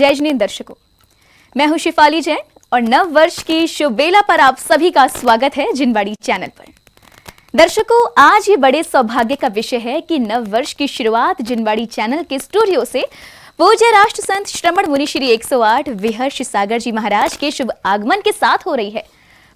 जय जिनेंद्र दर्शकों, मैं हूं शिफाली जैन और नव वर्ष की शुभ बेला पर आप सभी का स्वागत है जिनवाड़ी चैनल पर। दर्शकों, आज ये बड़े सौभाग्य का विषय है कि नव वर्ष की शुरुआत जिनवाड़ी चैनल के स्टूडियो से पूज्य राष्ट्र संत श्रमण मुनि श्री 108 विहर्ष सागर जी महाराज के शुभ आगमन के साथ हो रही है।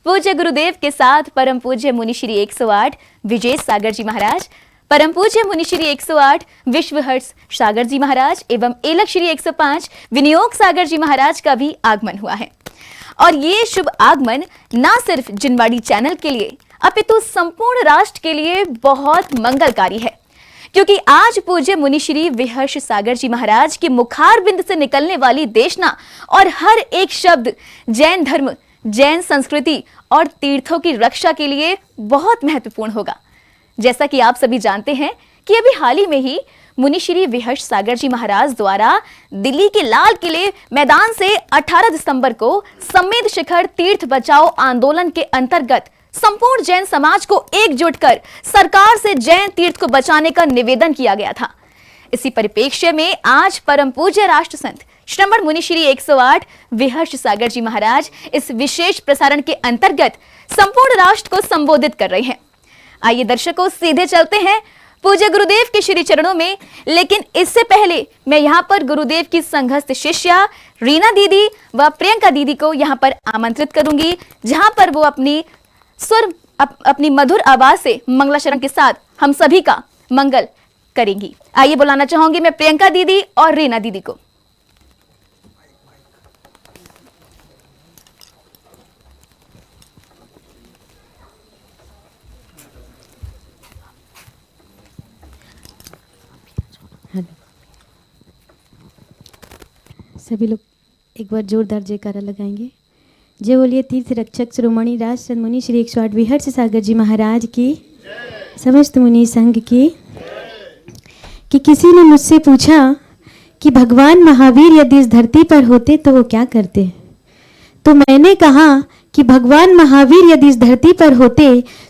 पूज्य गुरुदेव के साथ परम पूज्य मुनि श्री 108 विजय सागर जी महाराज, परम पूज्य मुनि श्री 108 विश्वहर्ष सागर जी महाराज एवं एलक श्री 105 विनियोग सागर जी महाराज का भी आगमन हुआ है। और ये शुभ आगमन ना सिर्फ जिनवाड़ी चैनल के लिए अपितु संपूर्ण राष्ट्र के लिए बहुत मंगलकारी है, क्योंकि आज पूज्य मुनि श्री विहर्ष सागर जी महाराज की मुखार बिंद से निकलने वाली देशना और हर एक शब्द जैन धर्म, जैन संस्कृति और तीर्थों की रक्षा के लिए बहुत महत्वपूर्ण होगा। जैसा कि आप सभी जानते हैं कि अभी हाल ही में ही मुनि श्री विहर्ष सागर जी महाराज द्वारा दिल्ली के लाल किले मैदान से 18 दिसंबर को समेत शिखर तीर्थ बचाओ आंदोलन के अंतर्गत संपूर्ण जैन समाज को एकजुट कर सरकार से जैन तीर्थ को बचाने का निवेदन किया गया था। इसी परिप्रेक्ष्य में आज परम पूज्य राष्ट्र संत श्रमण मुनि श्री 108 विहर्ष सागर जी महाराज इस विशेष प्रसारण के अंतर्गत संपूर्ण राष्ट्र को संबोधित कर रहे हैं। आइए दर्शकों, सीधे चलते हैं पूज्य गुरुदेव के श्री चरणों में। लेकिन इससे पहले मैं यहाँ पर गुरुदेव की संघस्थ शिष्या रीना दीदी व प्रियंका दीदी को यहाँ पर आमंत्रित करूंगी, जहाँ पर वो अपनी मधुर आवाज से मंगलाचरण के साथ हम सभी का मंगल करेंगी। आइए बुलाना चाहूंगी मैं प्रियंका दीदी और रीना दीदी को। सभी लोग एक बार जोरदार जयकारा लगाएंगे। जय बोलिए तीर्थ रक्षक शिरोमणि राज संत मुनि श्री 108 विहर्ष सागर जी महाराज की, समस्त मुनि संघ की। कि किसी ने मुझसे पूछा कि भगवान महावीर यदि इस धरती पर होते तो वो क्या करते, तो मैंने कहा कि भगवान महावीर यदि इस धरती पर होते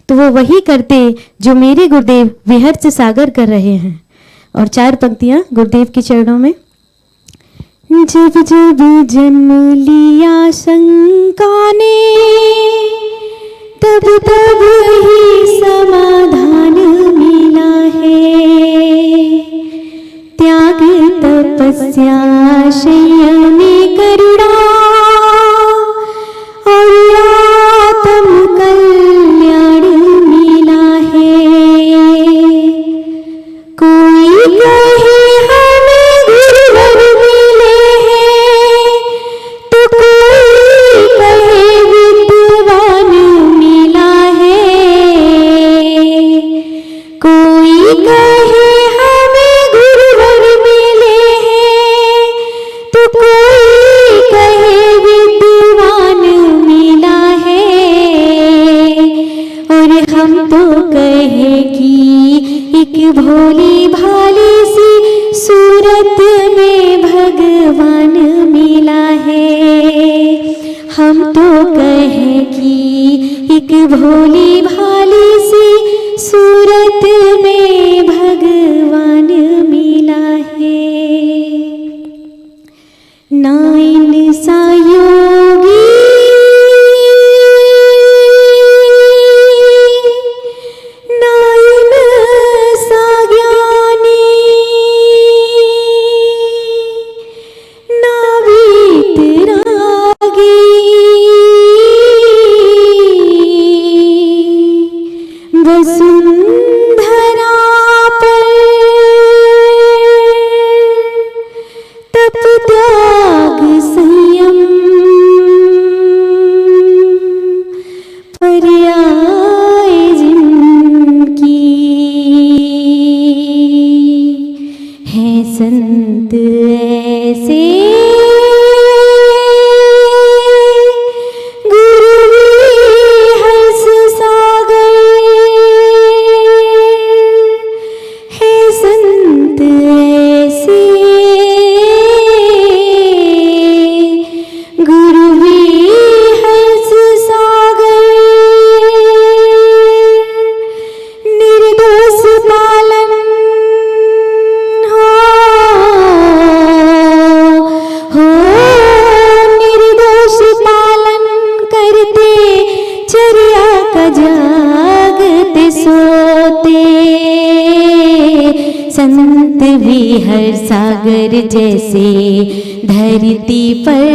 तो वो वही करते जो मेरे गुरुदेव विहर्ष सागर कर रहे हैं। और 4 पंक्तियां गुरुदेव के चरणों में। जब जब जन्म लिया शंका ने, तब तब ही समाधान मिला है। त्याग तपस्या संयम करुणा और आत्म कल्याण मिला है। कोई कहे हमें गुरुवर मिले हैं, तो कोई कहे विद्वान मिला है। कोई कहे हमें गुरुवर मिले हैं, तो कोई कहे विद्वान मिला है। और हम तो कहे कि एक भोली भाली सी सूरत में भगवान मिला है। हम तो कहे कि एक भोली भाली सी सूरत में भगवान मिला है। नाइन सा योगी वसुंधरा पर तप त्याग संयम पर्याय जिनकी है संत ऐसे गुरु विहर्ष सागर। संत विहर सागर जैसे धरती पर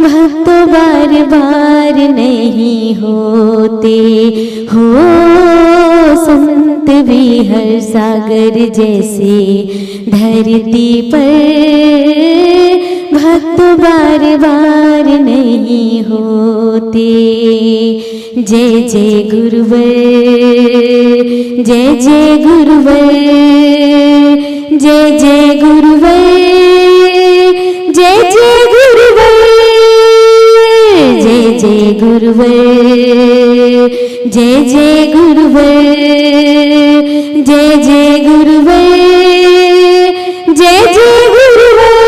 भक्त बार बार नहीं होते हो। संत विहर सागर जैसे धरती पर भक्त बार बार नहीं होते। जय जय गुरुवर, जय जय गुरुवर, जय जय गुरुवर, जय जय गुरुवर, जय जय गुरुवर, जय जय गुरुवर, जय जय गुरुवर, जय जय गुरुवर।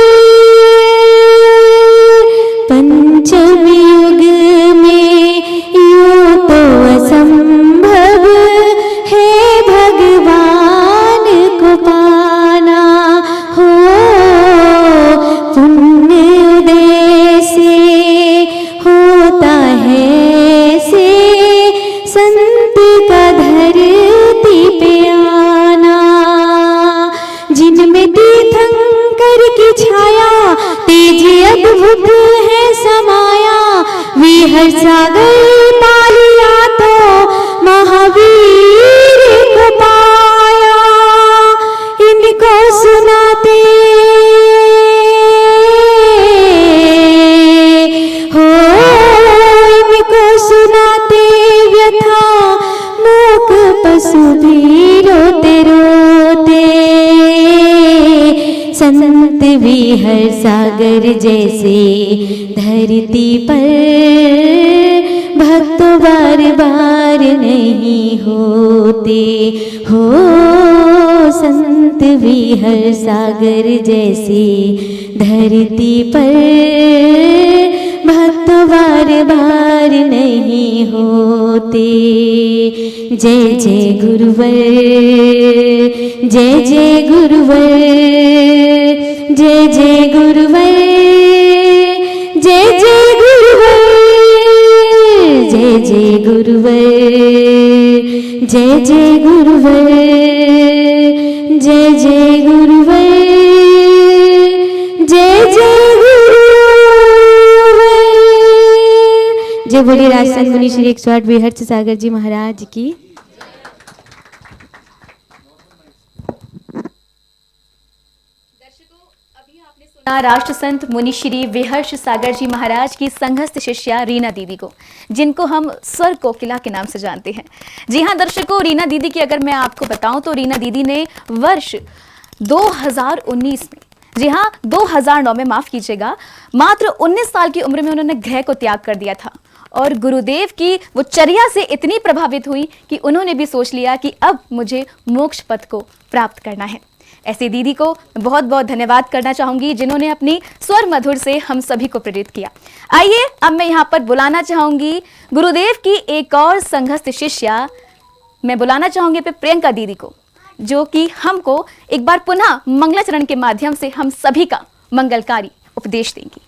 पंचमी युग में यूं तो असंभव है भगवान को पाना हो। पुण्य उदय से होता है से संत का धरती पे आना। जिनमें तीर्थंकर की छाया तेज अद्भुत है समाया। विहर सागर पा लिया तो महावीर को पाया। इनको सुनाते हो, इनको सुनाते व्यथा मूक पशु भी रोते रोते। संत विहर सागर जैसे धरती पर भक्त बार बार नहीं होते हो। संत विहर सागर जैसे धरती पर भक्त बार बार नहीं होते। जय जय गुरुवर, जय जय गुरुवर, जय जय गुरुवर, जय जय गुरुवर, जय जय गुरुवर, जय जय गुरुवर, जय जय गुरुवर, जय जय गुरुवर। जय बोलिए राजसंत मुनि श्री 108 विहर्ष सागर जी महाराज की। राष्ट्र संत मुनि श्री विहर्ष सागर जी महाराज की संघस्थ शिष्या रीना दीदी को, जिनको हम स्वर कोकिला के नाम से जानते हैं। जी हाँ दर्शकों, रीना दीदी की अगर मैं आपको बताऊं तो रीना दीदी ने वर्ष 2019 में, जी हाँ 2009 में, माफ कीजिएगा, मात्र 19 साल की उम्र में उन्होंने ग्रह को त्याग कर दिया था और गुरुदेव की वो चर्या से इतनी प्रभावित हुई कि उन्होंने भी सोच लिया कि अब मुझे मोक्ष पथ को प्राप्त करना है। ऐसे दीदी को बहुत बहुत धन्यवाद करना चाहूंगी जिन्होंने अपनी स्वर मधुर से हम सभी को प्रेरित किया। आइए अब मैं यहाँ पर बुलाना चाहूंगी गुरुदेव की एक और संघस्थ शिष्या, मैं बुलाना चाहूंगी पे प्रियंका दीदी को, जो कि हमको एक बार पुनः मंगलाचरण के माध्यम से हम सभी का मंगलकारी उपदेश देंगी।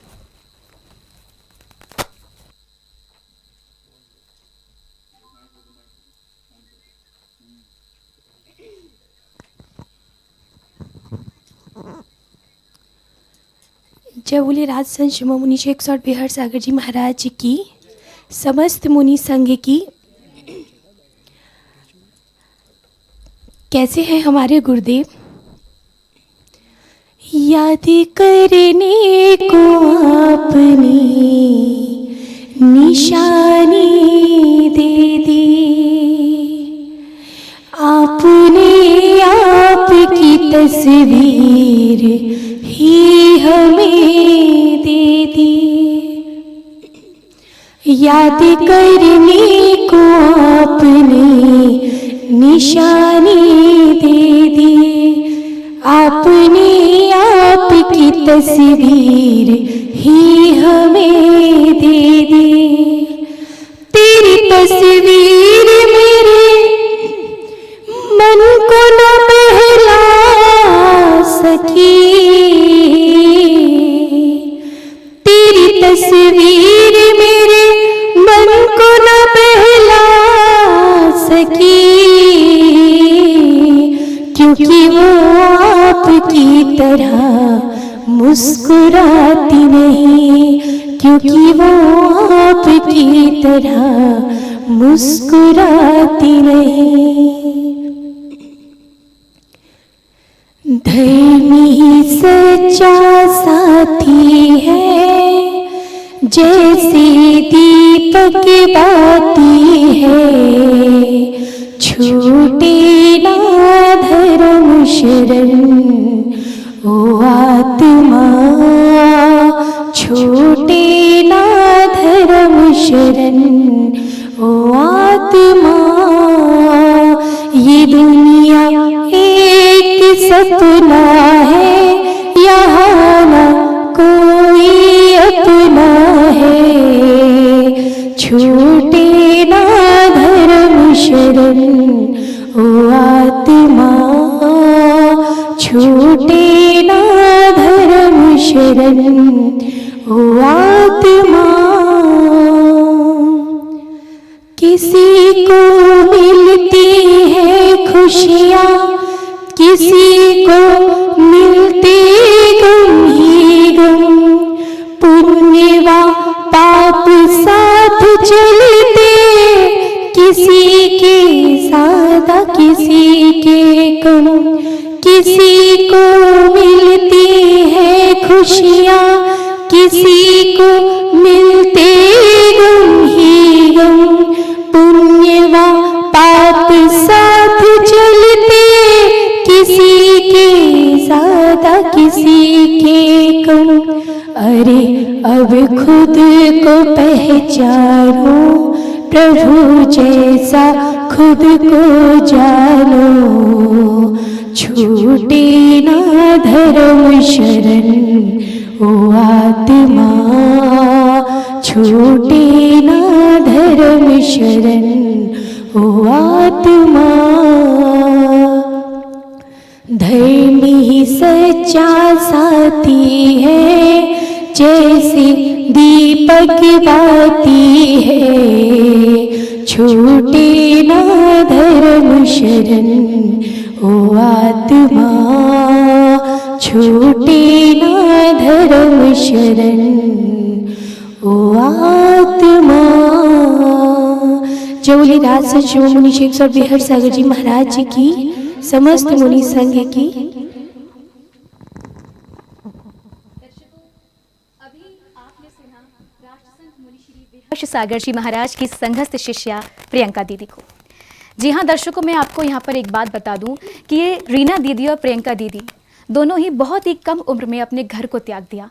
जय बोले राजसंत शिरोमणि मुनि श्री 108 विहर्ष सागर जी महाराज की, समस्त मुनि संघ की। कैसे हैं हमारे गुरुदेव? याद करने को आपने निशानी दे दी, आपने आपकी तस्वीर ही हमें दे दी। याद करने को आपने निशानी दे दी, आपने आपकी तस्वीर ही हमें दे दी। तेरी तस्वीर मेरे मन को न बहला सकी, तेरी तस्वीर मेरे मन को न बहला सकी, क्योंकि आपकी तरह मुस्कुराती नहीं, क्योंकि वो आपकी तरह मुस्कुराती नहीं। धर्मी सच्चा साथी है, जैसे दीपक बाती है, छूटे ना धर्म शरण ओ आत्मा, छूटे ना धर्म शरण ओ आत्मा। ये दुनिया एक सपना है, यहाँ ना कोई अपना है, छूटे ना धर्म शरण ओ आत्मा, छूटे ना धर्म शरण ओ आत्मा। किसी को मिलती है खुशियाँ, किसी को मिलते गम ही गम, पुण्य व पाप साथ चलते, किसी के सादा किसी के कम। किसी को मिलती है खुशियाँ, किसी को मिलते गम ही गम, पुण्य व पाप साथ चलते, किसी के ज़्यादा किसी के कम। अरे अब खुद को पहचानो, प्रभु जैसा खुद को जानो, छूटे ना धर्म शरण ओ आत्मा, छूटे ना धर्म शरण ओ आत्मा। धर्मी सच्चा साथी है, जैसे दीपक बाती है, छूटे ना धर्म शरण ओ आत्मा, छूटे ना धर्म शरण ओ आत्मा। जय बोले राज संत शिरोमणि शेखर बिहर सागर जी महाराज जी की, समस्त मुनि संघ की। विहर्ष सागर जी महाराज की संघस्थ शिष्या प्रियंका दीदी को। जी हाँ दर्शकों, मैं आपको यहाँ पर एक बात बता दूं कि ये रीना दीदी और प्रियंका दीदी दोनों ही बहुत ही कम उम्र में अपने घर को त्याग दिया।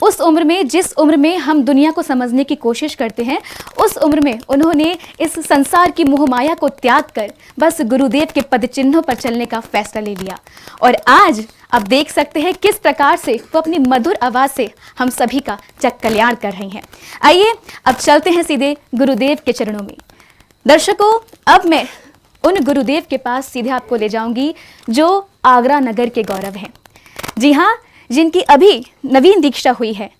उस उम्र में, जिस उम्र में हम दुनिया को समझने की कोशिश करते हैं, उस उम्र में उन्होंने इस संसार की मोहमाया को त्याग कर बस गुरुदेव के पद चिन्हों पर चलने का फैसला ले लिया। और आज आप देख सकते हैं किस प्रकार से वो अपनी मधुर आवाज़ से हम सभी का कल्याण कर रही हैं। आइए अब चलते हैं सीधे गुरुदेव के चरणों में। दर्शकों, अब मैं उन गुरुदेव के पास सीधे आपको ले जाऊंगी जो आगरा नगर के गौरव हैं। जी हाँ, जिनकी अभी नवीन दीक्षा हुई है।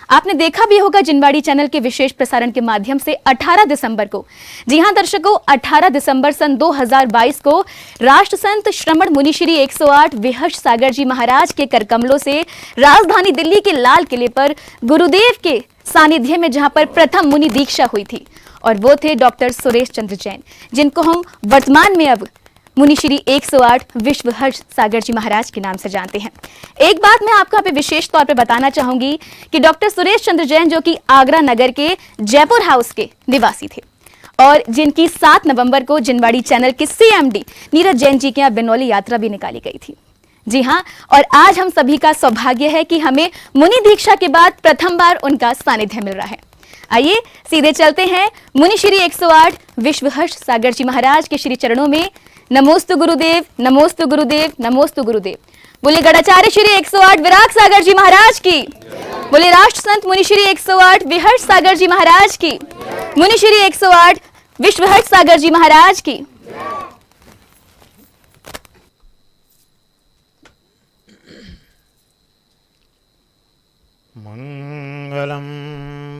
आपने देखा भी होगा जिनवाड़ी चैनल के विशेष प्रसारण के माध्यम से 18 दिसंबर को, जी हां दर्शकों, 18 दिसंबर सन 2022 को राष्ट्र संत श्रमण मुनि श्री 108 विहर्ष सागर जी महाराज के करकमलों से राजधानी दिल्ली के लाल किले पर गुरुदेव के सानिध्य में जहां पर प्रथम मुनि दीक्षा हुई थी, और वो थे डॉक्टर सुरेश चंद्र जैन, जिनको हम वर्तमान में अब मुनि श्री 108 विश्व हर्ष सागर जी महाराज के नाम से जानते हैं। एक बात मैं आपको यहाँ पे विशेष तौर पे बताना चाहूंगी कि डॉक्टर सुरेश चंद्र जैन, जो कि आगरा नगर के जयपुर हाउस के निवासी थे और जिनकी 7 नवंबर को जिनवाड़ी चैनल के CMD नीरज जैन जी के यहाँ बिनौली यात्रा भी निकाली गई थी। जी हाँ, और आज हम सभी का सौभाग्य है कि हमें मुनि दीक्षा के बाद प्रथम बार उनका सानिध्य मिल रहा है। आइए सीधे चलते हैं मुनि श्री 108 विश्व हर्ष सागर जी महाराज के श्री चरणों में। नमोस्तु गुरुदेव, नमोस्तु गुरुदेव, नमोस्तु गुरुदेव। बोले गणाचार्य श्री 108 विराग सागर जी महाराज की, बोले राष्ट्र संत मुनि श्री 108 विहर्ष सागर जी महाराज की, मुनि श्री 108 विश्व हर्ष सागर जी महाराज की। मंगलम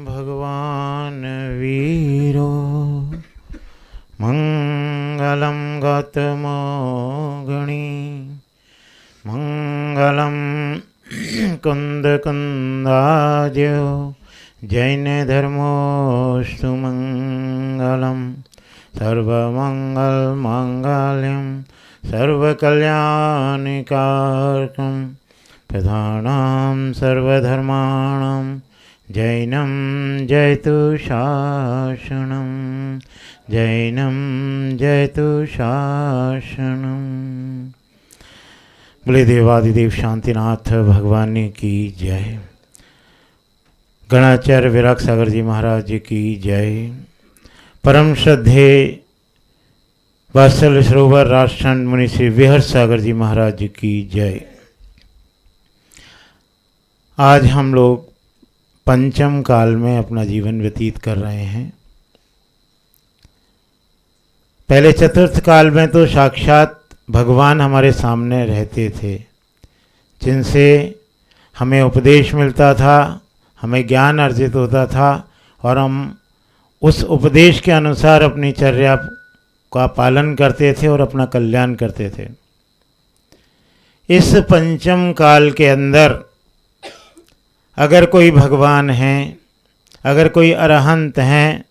भगवान वीरो, मंगलम गौतमो गणी, मंगलम कुन्दकुन्दाद्यो जैनधर्मोऽस्तु मङ्गलं सर्वमङ्गलमाङ्गल्यं सर्वकल्याणिकारकं प्रधानं सर्वधर्माणां जैनं जयतु शासनं जैनं जयतु शासनं। बोले देवादिदेव शांतिनाथ भगवान की जय। गणाचार्य विराग सागर जी महाराज जी की जय। परम श्रद्धे वात्सल्य सरोवर राष्ट्रखंड मुनि श्री विहर्ष सागर जी महाराज जी की जय। आज हम लोग पंचम काल में अपना जीवन व्यतीत कर रहे हैं। पहले चतुर्थ काल में तो साक्षात भगवान हमारे सामने रहते थे, जिनसे हमें उपदेश मिलता था, हमें ज्ञान अर्जित होता था और हम उस उपदेश के अनुसार अपनी चर्या का पालन करते थे और अपना कल्याण करते थे। इस पंचम काल के अंदर अगर कोई भगवान हैं, अगर कोई अरहंत हैं,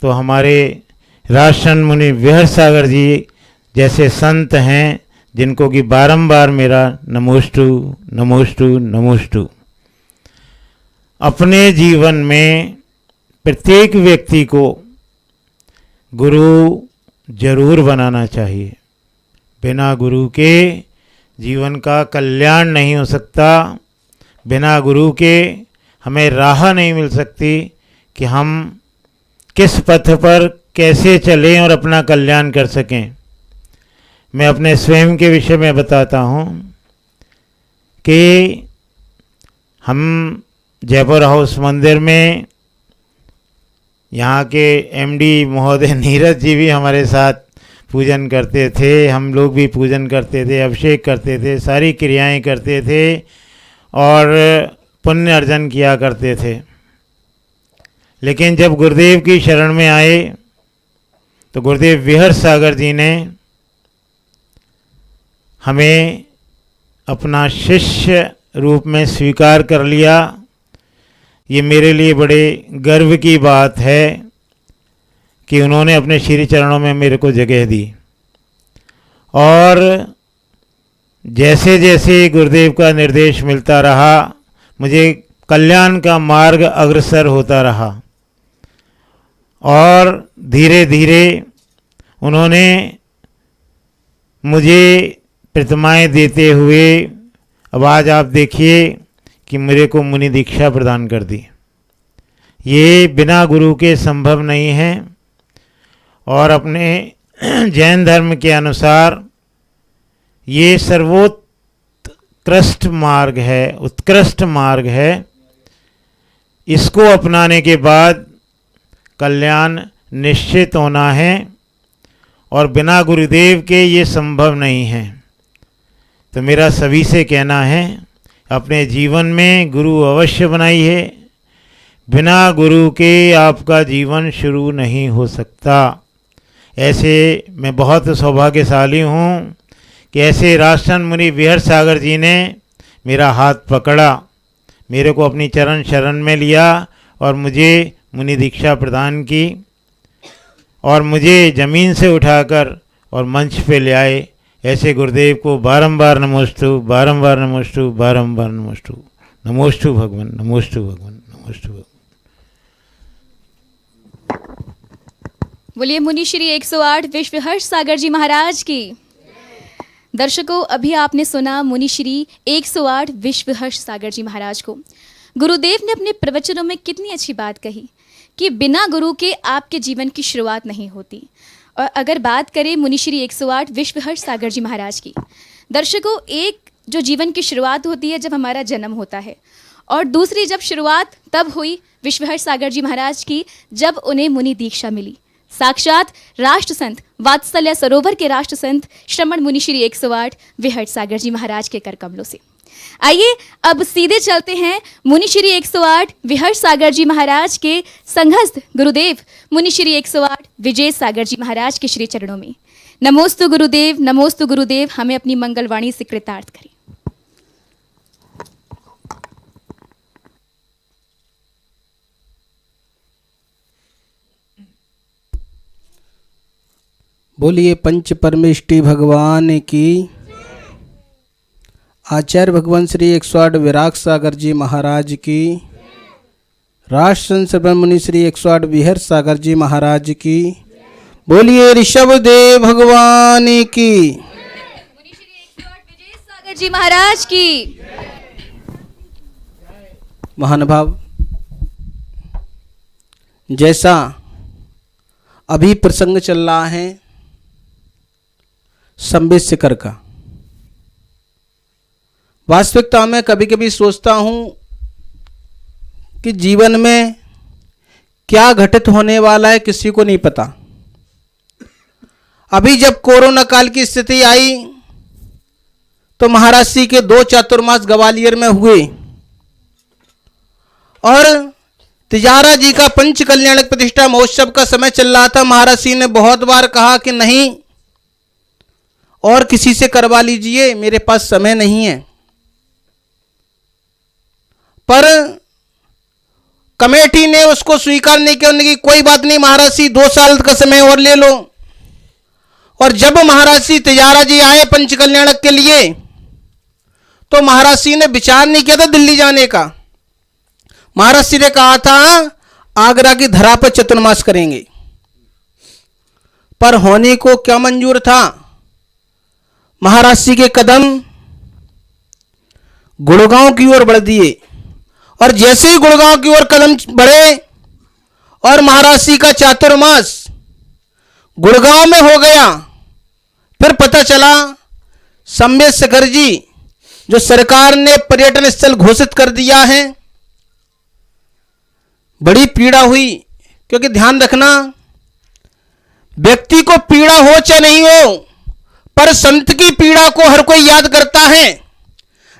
तो हमारे राष्ट्रखंड मुनि विहर्ष सागर जी जैसे संत हैं, जिनको कि बारंबार मेरा नमोस्तु नमोस्तु नमोस्तु। अपने जीवन में प्रत्येक व्यक्ति को गुरु जरूर बनाना चाहिए। बिना गुरु के जीवन का कल्याण नहीं हो सकता। बिना गुरु के हमें राह नहीं मिल सकती कि हम किस पथ पर कैसे चलें और अपना कल्याण कर सकें। मैं अपने स्वयं के विषय में बताता हूँ कि हम जयपुर हाउस मंदिर में यहाँ के एमडी महोदय नीरज जी भी हमारे साथ पूजन करते थे, हम लोग भी पूजन करते थे, अभिषेक करते थे, सारी क्रियाएं करते थे और पुण्य अर्जन किया करते थे। लेकिन जब गुरुदेव की शरण में आए तो गुरुदेव विहर्ष सागर जी ने हमें अपना शिष्य रूप में स्वीकार कर लिया। ये मेरे लिए बड़े गर्व की बात है कि उन्होंने अपने श्री चरणों में मेरे को जगह दी और जैसे जैसे गुरुदेव का निर्देश मिलता रहा, मुझे कल्याण का मार्ग अग्रसर होता रहा और धीरे धीरे उन्होंने मुझे प्रतिमाएं देते हुए अब आज आप देखिए कि मेरे को मुनि दीक्षा प्रदान कर दी। ये बिना गुरु के संभव नहीं है और अपने जैन धर्म के अनुसार ये सर्वोत्कृष्ट मार्ग है, उत्कृष्ट मार्ग है। इसको अपनाने के बाद कल्याण निश्चित होना है और बिना गुरुदेव के ये संभव नहीं है। तो मेरा सभी से कहना है, अपने जीवन में गुरु अवश्य बनाइए। बिना गुरु के आपका जीवन शुरू नहीं हो सकता। ऐसे मैं बहुत सौभाग्यशाली हूँ कि ऐसे राष्ट्रखंड मुनि विहर्ष सागर जी ने मेरा हाथ पकड़ा, मेरे को अपनी चरण शरण में लिया और मुझे मुनि दीक्षा प्रदान की और मुझे ज़मीन से उठाकर और मंच पे ले आए। ऐसे गुरुदेव को बारंबार नमोस्तु, बारंबार नमोस्तु, बारंबार नमोस्तु। नमोस्तु भगवान, नमोस्तु भगवान, नमोस्तु भगवान। बोलिए मुनि श्री 108 विश्वहर्ष सागर जी महाराज की। दर्शकों, अभी आपने सुना मुनि श्री 108 विश्वहर्ष सागर जी महाराज को। गुरुदेव ने अपने प्रवचनों में कितनी अच्छी बात कही कि बिना गुरु के आपके जीवन की शुरुआत नहीं होती। और अगर बात करें मुनि श्री 108 विश्वहर्ष सागर जी महाराज की, दर्शकों, एक जो जीवन की शुरुआत होती है जब हमारा जन्म होता है और दूसरी जब शुरुआत तब हुई विश्वहर्ष सागर जी महाराज की जब उन्हें मुनि दीक्षा मिली। साक्षात राष्ट्र संत, वात्सल्य सरोवर के राष्ट्र संत श्रमण मुनि श्री 108 विहर्ष सागर जी महाराज के कर कमलों से। आइए अब सीधे चलते हैं मुनि श्री 108 विहर्ष सागर जी महाराज के संघस्थ गुरुदेव मुनि श्री 108 विजय सागर जी महाराज के श्री चरणों में। नमोस्तु गुरुदेव, नमोस्तु गुरुदेव, हमें अपनी मंगलवाणी से कृतार्थ करें। बोलिए पंच परमेष्टि भगवान की। आचार्य भगवान श्री 108 विराग सागर जी महाराज की। राष्ट्र संत मुनि श्री 108 विहर सागर जी महाराज की। बोलिए ऋषभदेव भगवान की। मुनि श्री 108 विजय सागर जी महाराज की। महानुभाव, जैसा अभी प्रसंग चल रहा है संबित शिखर का, वास्तविकता में कभी कभी सोचता हूँ कि जीवन में क्या घटित होने वाला है किसी को नहीं पता। अभी जब कोरोना काल की स्थिति आई तो महाराज जी के 2 चातुर्मास ग्वालियर में हुए और तिजारा जी का पंच कल्याणक प्रतिष्ठा महोत्सव का समय चल रहा था। महाराज जी ने बहुत बार कहा कि नहीं और किसी से करवा लीजिए, मेरे पास समय नहीं है। पर कमेटी ने उसको स्वीकार नहीं किया, कि कोई बात नहीं महाराज जी 2 साल का समय और ले लो। और जब महाराज जी तिजारा जी आए पंच कल्याणक के लिए तो महाराज जी ने विचार नहीं किया था दिल्ली जाने का। महाराज जी ने कहा था आगरा की धरा पर चतुर्मास करेंगे, पर होने को क्या मंजूर था। महाराज जी के कदम गुड़गांव की ओर बढ़ दिए और जैसे ही गुड़गांव की ओर कदम बढ़े और महाराज जी का चातुर्मास गुड़गांव में हो गया, फिर पता चला संबित शिखर जी जो सरकार ने पर्यटन स्थल घोषित कर दिया है, बड़ी पीड़ा हुई। क्योंकि ध्यान रखना, व्यक्ति को पीड़ा हो चाहे नहीं हो, पर संत की पीड़ा को हर कोई याद करता है।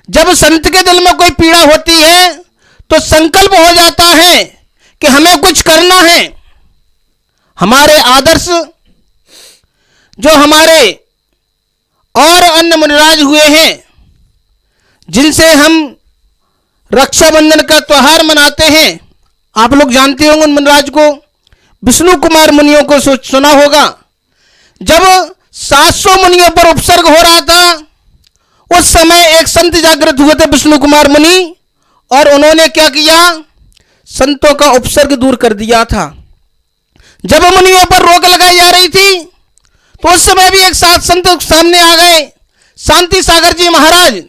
जब संत के दिल में कोई पीड़ा होती है तो संकल्प हो जाता है कि हमें कुछ करना है। हमारे आदर्श जो हमारे और अन्य मुनिराज हुए हैं, जिनसे हम रक्षाबंधन का त्योहार मनाते हैं, आप लोग जानते होंगे उन मुनिराज को, विष्णु कुमार मुनियों को सुना होगा। जब 700 मुनियों पर उपसर्ग हो रहा था उस समय एक संत जागृत हुए थे विष्णु कुमार मुनि, और उन्होंने क्या किया, संतों का उपसर्ग दूर कर दिया था। जब मुनियों पर रोक लगाई जा रही थी तो उस समय भी एक साथ संत सामने आ गए, शांति सागर जी महाराज।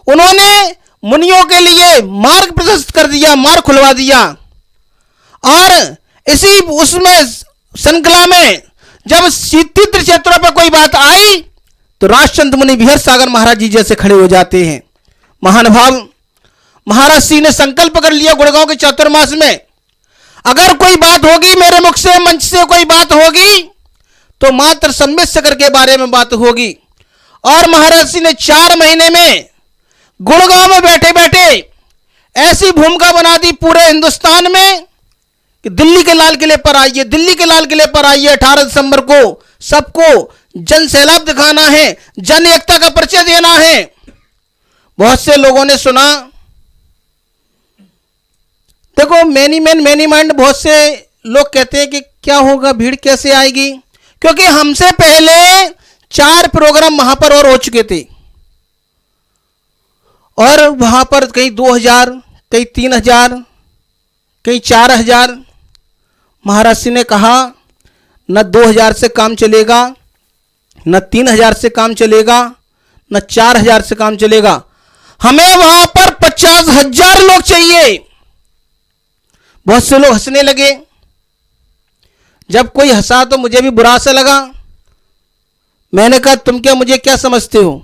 उन्होंने मुनियों के लिए मार्ग प्रशस्त कर दिया, मार्ग खुलवा दिया। और इसी उसमें श्रृंखला में जब तीर्थ क्षेत्रों पर कोई बात आई तो राष्ट्रसंत मुनि विहर सागर महाराज जी जैसे खड़े हो जाते हैं। महानुभाव, महाराज जी ने संकल्प कर लिया गुड़गांव के चातुर्मास में, अगर कोई बात होगी मेरे मुख से, मंच से कोई बात होगी तो मात्र संबित शिखर के बारे में बात होगी। और महाराज जी ने 4 महीने में गुड़गांव में बैठे बैठे ऐसी भूमिका बना दी पूरे हिंदुस्तान में कि दिल्ली के लाल किले पर आइए, दिल्ली के लाल किले पर आइए, 18 दिसंबर को सबको जन सैलाब दिखाना है, जन एकता का परिचय देना है। बहुत से लोगों ने सुना, देखो मैनी मैन मैनी माइंड, बहुत से लोग कहते हैं कि क्या होगा, भीड़ कैसे आएगी, क्योंकि हमसे पहले 4 प्रोग्राम वहां पर और हो चुके थे और वहां पर कहीं 2000, कहीं 3000, कहीं 4000। महाराज जी ने कहा न 2000 से काम चलेगा, न 3000 से काम चलेगा, न 4000 से काम चलेगा, हमें वहां पर 50,000 लोग चाहिए। बहुत से लोग हंसने लगे। जब कोई हंसा तो मुझे भी बुरा सा लगा। मैंने कहा तुम क्या मुझे क्या समझते हो,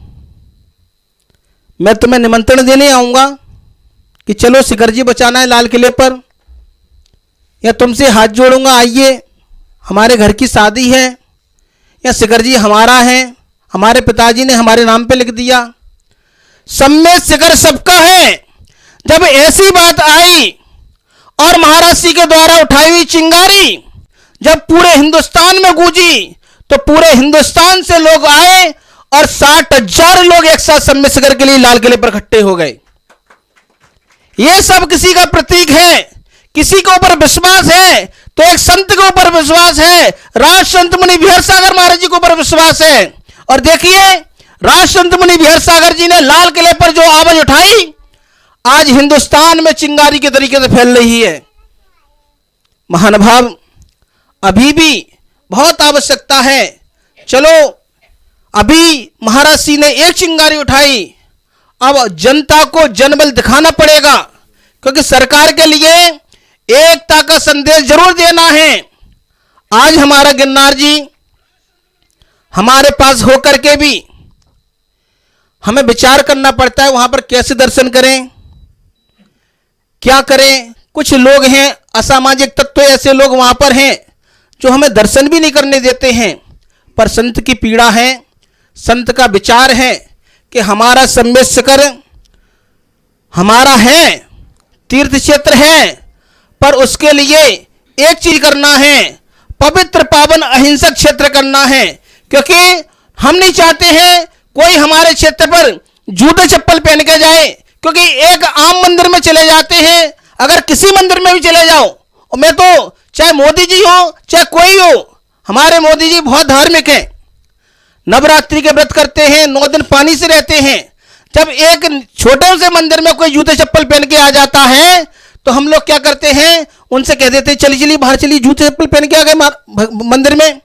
मैं तुम्हें निमंत्रण देने आऊंगा कि चलो शिखर जी बचाना है लाल किले पर, या तुमसे हाथ जोड़ूंगा आइए हमारे घर की शादी है, या शिखर जी हमारा है, हमारे पिताजी ने हमारे नाम पे लिख दिया। सम्मेद शिखर सबका है। जब ऐसी बात आई और महाराज जी के द्वारा उठाई हुई चिंगारी जब पूरे हिंदुस्तान में गूंजी तो पूरे हिंदुस्तान से लोग आए और 60,000 लोग एक साथ सम्मेद शिखर के लिए लाल किले पर इकट्ठे हो गए। ये सब किसी का प्रतीक है, किसी के ऊपर विश्वास है तो एक संत के ऊपर विश्वास है, राज संत मुनि बिहार सागर महाराज जी के ऊपर विश्वास है। और देखिए राज संत मुनि बिहार सागर जी ने लाल किले पर जो आवाज उठाई, आज हिंदुस्तान में चिंगारी के तरीके से फैल रही है। महानुभाव, अभी भी बहुत आवश्यकता है। चलो अभी महाराज सिंह ने एक चिंगारी उठाई, अब जनता को जनबल दिखाना पड़ेगा, क्योंकि सरकार के लिए एकता का संदेश जरूर देना है। आज हमारा गिरनार जी हमारे पास होकर के भी हमें विचार करना पड़ता है वहां पर कैसे दर्शन करें, क्या करें। कुछ लोग हैं असामाजिक तत्व, ऐसे लोग वहां पर हैं जो हमें दर्शन भी नहीं करने देते हैं। पर संत की पीड़ा है, संत का विचार है कि हमारा सम्मेशकर हमारा है, तीर्थ क्षेत्र है, पर उसके लिए एक चीज करना है, पवित्र पावन अहिंसक क्षेत्र करना है। क्योंकि हम नहीं चाहते हैं कोई हमारे क्षेत्र पर जूते चप्पल पहन के जाए, क्योंकि एक आम मंदिर में चले जाते हैं, अगर किसी मंदिर में भी चले जाओ, और मैं तो चाहे मोदी जी हो चाहे कोई हो, हमारे मोदी जी बहुत धार्मिक हैं, नवरात्रि के व्रत करते हैं, 9 दिन पानी से रहते हैं। जब एक छोटे से मंदिर में कोई जूते चप्पल पहन के आ जाता है तो हम लोग क्या करते हैं, उनसे कह देते हैं चली चली बाहर चली, जूते चप्पल पहन के आ गए मंदिर में।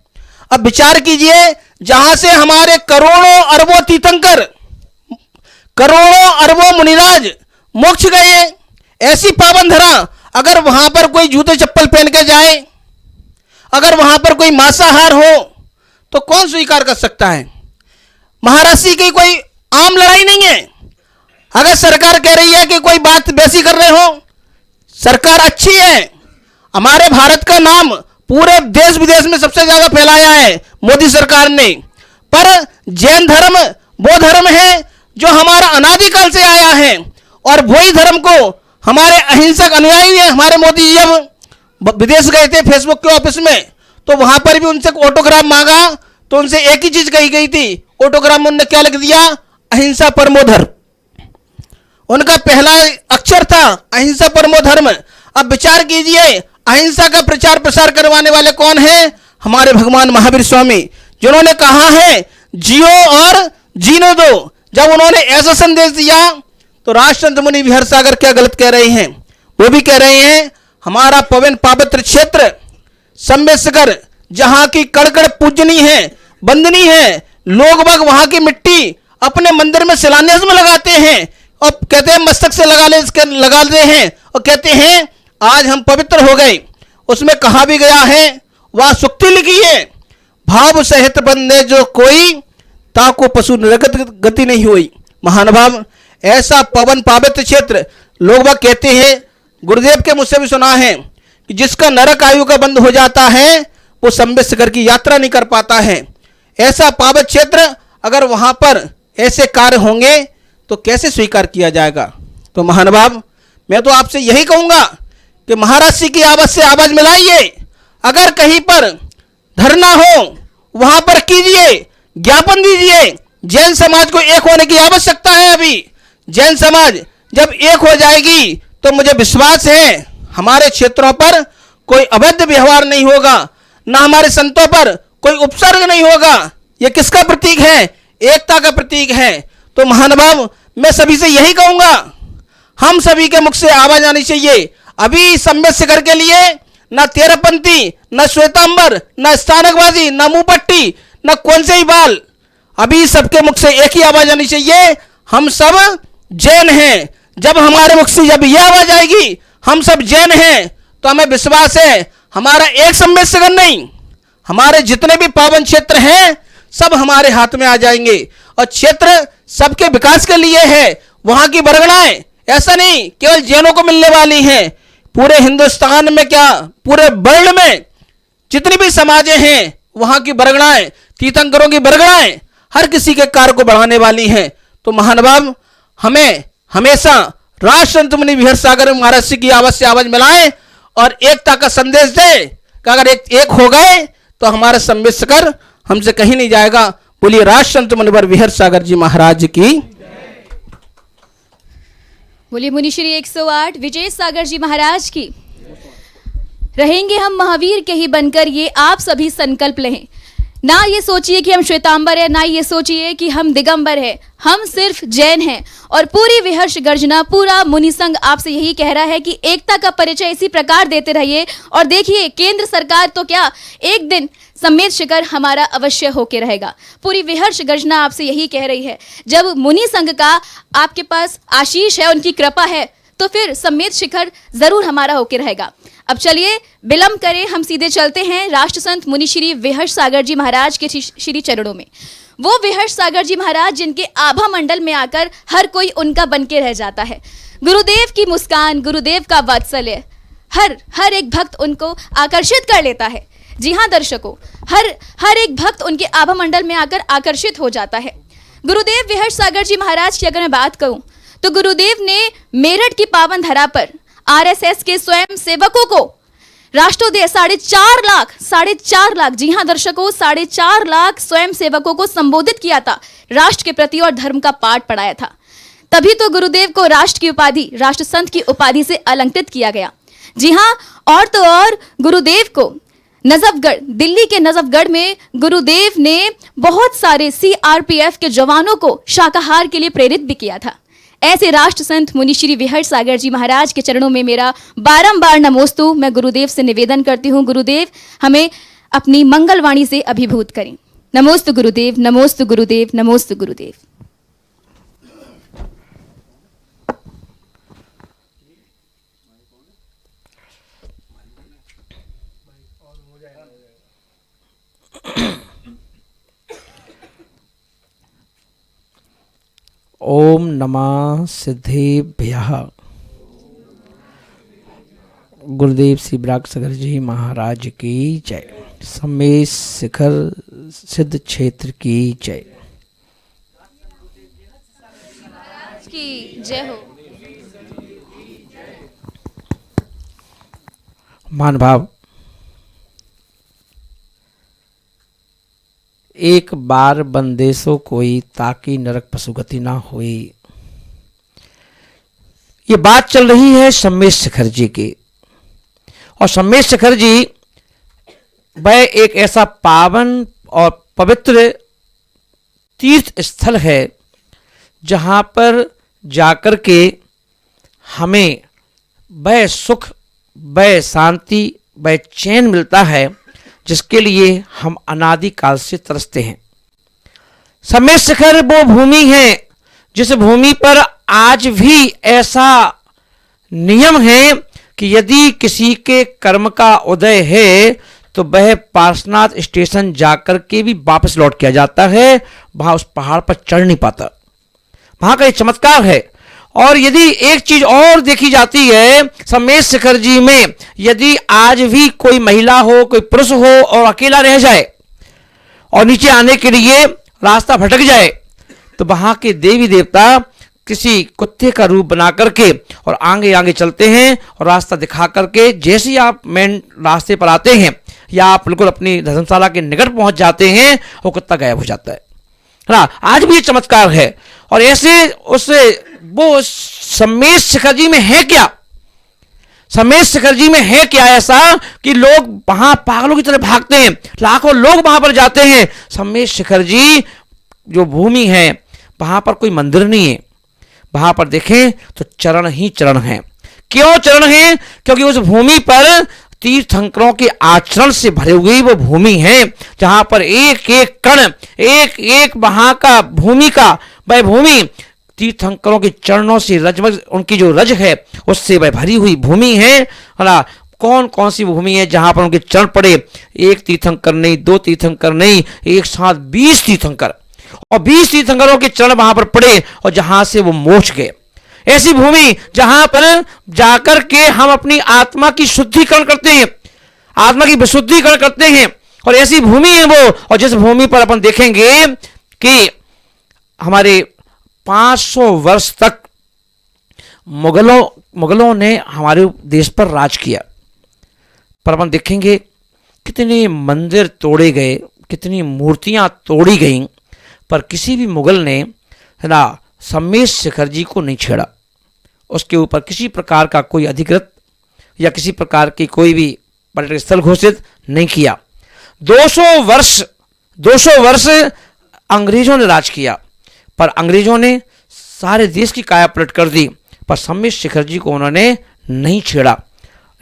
अब विचार कीजिए, जहां से हमारे करोड़ों अरबों तीर्थंकर, करोड़ों अरबों मुनिराज मोक्ष गए, ऐसी पावन धरा, अगर वहां पर कोई जूते चप्पल पहन के जाए, अगर वहां पर कोई मांसाहार हो, तो कौन स्वीकार कर सकता है। महाराष्ट्र की कोई आम लड़ाई नहीं है। अगर सरकार कह रही है कि कोई बात वैसी कर रहे हो, सरकार अच्छी है, हमारे भारत का नाम पूरे देश विदेश में सबसे ज्यादा फैलाया है मोदी सरकार ने। पर जैन धर्म वो धर्म है जो हमारा अनादिकाल से आया है, और वही धर्म को हमारे अहिंसक अनुयायी है। हमारे मोदी जी जब विदेश गए थे फेसबुक के ऑफिस में, तो वहां पर भी उनसे ऑटोग्राफ मांगा, तो उनसे एक ही चीज कही गई थी, ऑटोग्राफ में उन्होंने क्या लिख दिया, अहिंसा परमो धर्म। उनका पहला अक्षर था अहिंसा परमो धर्म। अब विचार कीजिए, अहिंसा का प्रचार प्रसार करवाने वाले कौन हैं, हमारे भगवान महावीर स्वामी, जिन्होंने कहा है जियो और जीने दो। जब उन्होंने ऐसा संदेश दिया, तो राजसंत मुनि बिहार सागर क्या गलत कह रहे हैं, वो भी कह रहे हैं हमारा पवन पवित्र क्षेत्र सम्मेशकर, जहां की कड़कड़ पूजनी है, बंदनी है, लोग बाग वहां की मिट्टी अपने मंदिर में शिलान्यास में लगाते हैं, और कहते हैं मस्तक से लगाते हैं, और कहते हैं आज हम पवित्र हो गए। उसमें कहा भी गया है, वह सुक्ति लिखी है, भाव सहित बंदे जो कोई, ताको पशु नरगत गति नहीं हुई। महानुभाव, ऐसा पवन पवित्र क्षेत्र लोग बाग कहते हैं, गुरुदेव के मुझसे भी सुना है कि जिसका नरक आयु का बंद हो जाता है, वो सम्मेशकर की यात्रा नहीं कर पाता है। ऐसा पावन क्षेत्र, अगर वहां पर ऐसे कार्य होंगे तो कैसे स्वीकार किया जाएगा। तो महानुभाव, मैं तो आपसे यही कहूंगा कि महाराष्ट्र की आवाज से आवाज मिलाइए। अगर कहीं पर धरना हो वहां पर कीजिए, ज्ञापन दीजिए। जैन समाज को एक होने की आवश्यकता है। अभी जैन समाज जब एक हो जाएगी तो मुझे विश्वास है हमारे क्षेत्रों पर कोई अवैध व्यवहार नहीं होगा, ना हमारे संतों पर कोई उपसर्ग नहीं होगा। यह किसका प्रतीक है, एकता का प्रतीक है। तो महानुभाव, मैं सभी से यही कहूंगा, हम सभी के मुख से आवाज आनी चाहिए। अभी सम्मेशकर के लिए न तेरहपंथी, न श्वेतांबर, न स्थानकबाजी, न मुंहपट्टी, न कौन से ही बाल, अभी सबके मुख से एक ही आवाज आनी चाहिए, हम सब जैन हैं। जब हमारे मुख से जब यह आवाज आएगी हम सब जैन हैं, तो हमें विश्वास है हमारा एक सम्मेशकर नहीं, हमारे जितने भी पावन क्षेत्र हैं सब हमारे हाथ में आ जाएंगे। और क्षेत्र सबके विकास के लिए है। वहां की बरगड़ाएं ऐसा नहीं केवल जैनों को मिलने वाली हैं, पूरे हिंदुस्तान में क्या पूरे वर्ल्ड में जितनी भी समाजें हैं वहां की बरगड़ाएं, तीर्थंकरों की बरगड़ाएं हर किसी के कार्य को बढ़ाने वाली हैं। तो महानुभाव, हमें हमेशा राजसंत मुनि बिहार सागर महाराज की आवाज से आवाज मिलाएं और एकता का संदेश दें कि अगर एक हो गए तो हमारा सम्मेशकर हमसे कहीं नहीं जाएगा। बोलिए राजसंत मुनि बिहार सागर जी महाराज की। बोलिए मुनिश्री 108 विजय सागर जी महाराज की। रहेंगे हम महावीर के ही बनकर, ये आप सभी संकल्प लें। ना ये सोचिए कि हम श्वेतांबर है, ना ये सोचिए कि हम दिगंबर है, हम सिर्फ जैन हैं। और पूरी विहर्ष गर्जना, पूरा मुनि संघ आपसे यही कह रहा है कि एकता का परिचय इसी प्रकार देते रहिए। और देखिए, केंद्र सरकार तो क्या, एक दिन सम्मेद शिखर हमारा अवश्य होके रहेगा। पूरी विहर्ष गर्जना आपसे यही कह रही है। जब मुनि संघ का आपके पास आशीष है, उनकी कृपा है, तो फिर सम्मेद शिखर जरूर हमारा होके रहेगा। अब चलिए विलंब करें, हम सीधे चलते हैं राष्ट्र संत मुनि श्री विहर्ष सागर जी महाराज के श्री चरणों में। वो विहर्ष सागर जी महाराज जिनके आभा मंडल में आकर हर कोई उनका बनके रह जाता है। गुरुदेव की मुस्कान, गुरुदेव का वात्सल्य, हर एक भक्त उनको आकर्षित कर लेता है। जी हाँ दर्शकों, हर एक भक्त उनके आभा मंडल में आकर आकर्षित हो जाता है। गुरुदेव विहर्ष सागर जी महाराज की अगर मैं बात करूं, तो गुरुदेव ने मेरठ की पावन धरा पर आरएसएस के स्वयं सेवकों को राष्ट्रोदय 4.5 लाख, जी हां दर्शकों, 4.5 लाख स्वयं सेवकों को संबोधित किया था, राष्ट्र के प्रति और धर्म का पाठ पढ़ाया था। तभी तो गुरुदेव को राष्ट्र की उपाधि, राष्ट्र संत की उपाधि से अलंकृत किया गया। जी हां, और तो और गुरुदेव को नजफगढ़, दिल्ली के नजफगढ़ में गुरुदेव ने बहुत सारे सीआरपीएफ के जवानों को शाकाहार के लिए प्रेरित भी किया था। ऐसे राष्ट्र संत मुनि श्री विहर्ष सागर जी महाराज के चरणों में मेरा बारंबार नमोस्तु। मैं गुरुदेव से निवेदन करती हूँ, गुरुदेव हमें अपनी मंगलवाणी से अभिभूत करें। नमोस्तु गुरुदेव, नमोस्तु गुरुदेव, नमोस्तु गुरुदेव। ओम नमः सिद्धेभ्यः। गुरुदेव श्री विहर्ष सागर जी महाराज की जय। सम्मेद शिखर सिद्ध क्षेत्र की जय। की जय हो। मान भाव, एक बार बंदेशो कोई, ताकि नरक पशुगति ना हुई। ये बात चल रही है सम्मेद शिखर जी की। और सम्मेद शिखर जी वह एक ऐसा पावन और पवित्र तीर्थ स्थल है जहां पर जाकर के हमें वह सुख, वह शांति, वह चैन मिलता है जिसके लिए हम अनादि काल से तरसते हैं। सम्मेद शिखर वो भूमि है जिस भूमि पर आज भी ऐसा नियम है कि यदि किसी के कर्म का उदय है तो वह पार्श्वनाथ स्टेशन जाकर के भी वापस लौट किया जाता है, वहां उस पहाड़ पर चढ़ नहीं पाता। वहां का एक चमत्कार है। और यदि एक चीज और देखी जाती है सम्मेद शिखर जी में, यदि आज भी कोई महिला हो, कोई पुरुष हो और अकेला रह जाए और नीचे आने के लिए रास्ता भटक जाए, तो वहां के देवी देवता किसी कुत्ते का रूप बना करके और आगे आगे चलते हैं और रास्ता दिखा करके जैसे ही आप मेन रास्ते पर आते हैं या आप बिल्कुल अपनी धर्मशाला के निकट पहुंच जाते हैं, वो कुत्ता गायब हो जाता है ना। आज भी ये चमत्कार है। और ऐसे वो सम्मेद शिखर जी में है क्या? सम्मेद शिखर जी में है क्या ऐसा कि लोग वहां पागलों की तरह भागते हैं, लाखों लोग वहां पर जाते हैं। सम्मेद शिखर जी जो भूमि है वहां पर कोई मंदिर नहीं है, वहां पर देखें तो चरण ही चरण हैं। क्यों चरण हैं? क्योंकि उस भूमि पर तीर्थंकरों के आचरण से भरी हुई वो भूमि है जहां पर एक एक कण, एक एक वहां का भूमि का वह भूमि तीर्थंकरों के चरणों से रजमज, उनकी जो रज है उससे वह भरी हुई भूमि है ना। कौन कौन सी भूमि है जहां पर उनके चरण पड़े? एक तीर्थंकर नहीं, दो तीर्थंकर नहीं, एक साथ 20 तीर्थंकर, और 20 तीर्थंकरों के चरण वहां पर पड़े और जहां से वो मोक्ष गए। ऐसी भूमि जहां पर जाकर के हम अपनी आत्मा की शुद्धिकरण करते हैं, आत्मा की विशुद्धिकरण करते हैं, और ऐसी भूमि है वो। और जिस भूमि पर अपन देखेंगे कि हमारे 500 वर्ष तक मुगलों ने हमारे देश पर राज किया, पर अपन देखेंगे कितने मंदिर तोड़े गए, कितनी मूर्तियां तोड़ी गईं, पर किसी भी मुगल ने है ना सम्मेद शिखर जी को नहीं छेड़ा। उसके ऊपर किसी प्रकार का कोई अधिकृत या किसी प्रकार की कोई भी पर्यटक स्थल घोषित नहीं किया। 200 वर्ष अंग्रेजों ने राज किया, पर अंग्रेजों ने सारे देश की काया पलट कर दी, पर सम्मेद शेखर जी को उन्होंने नहीं छेड़ा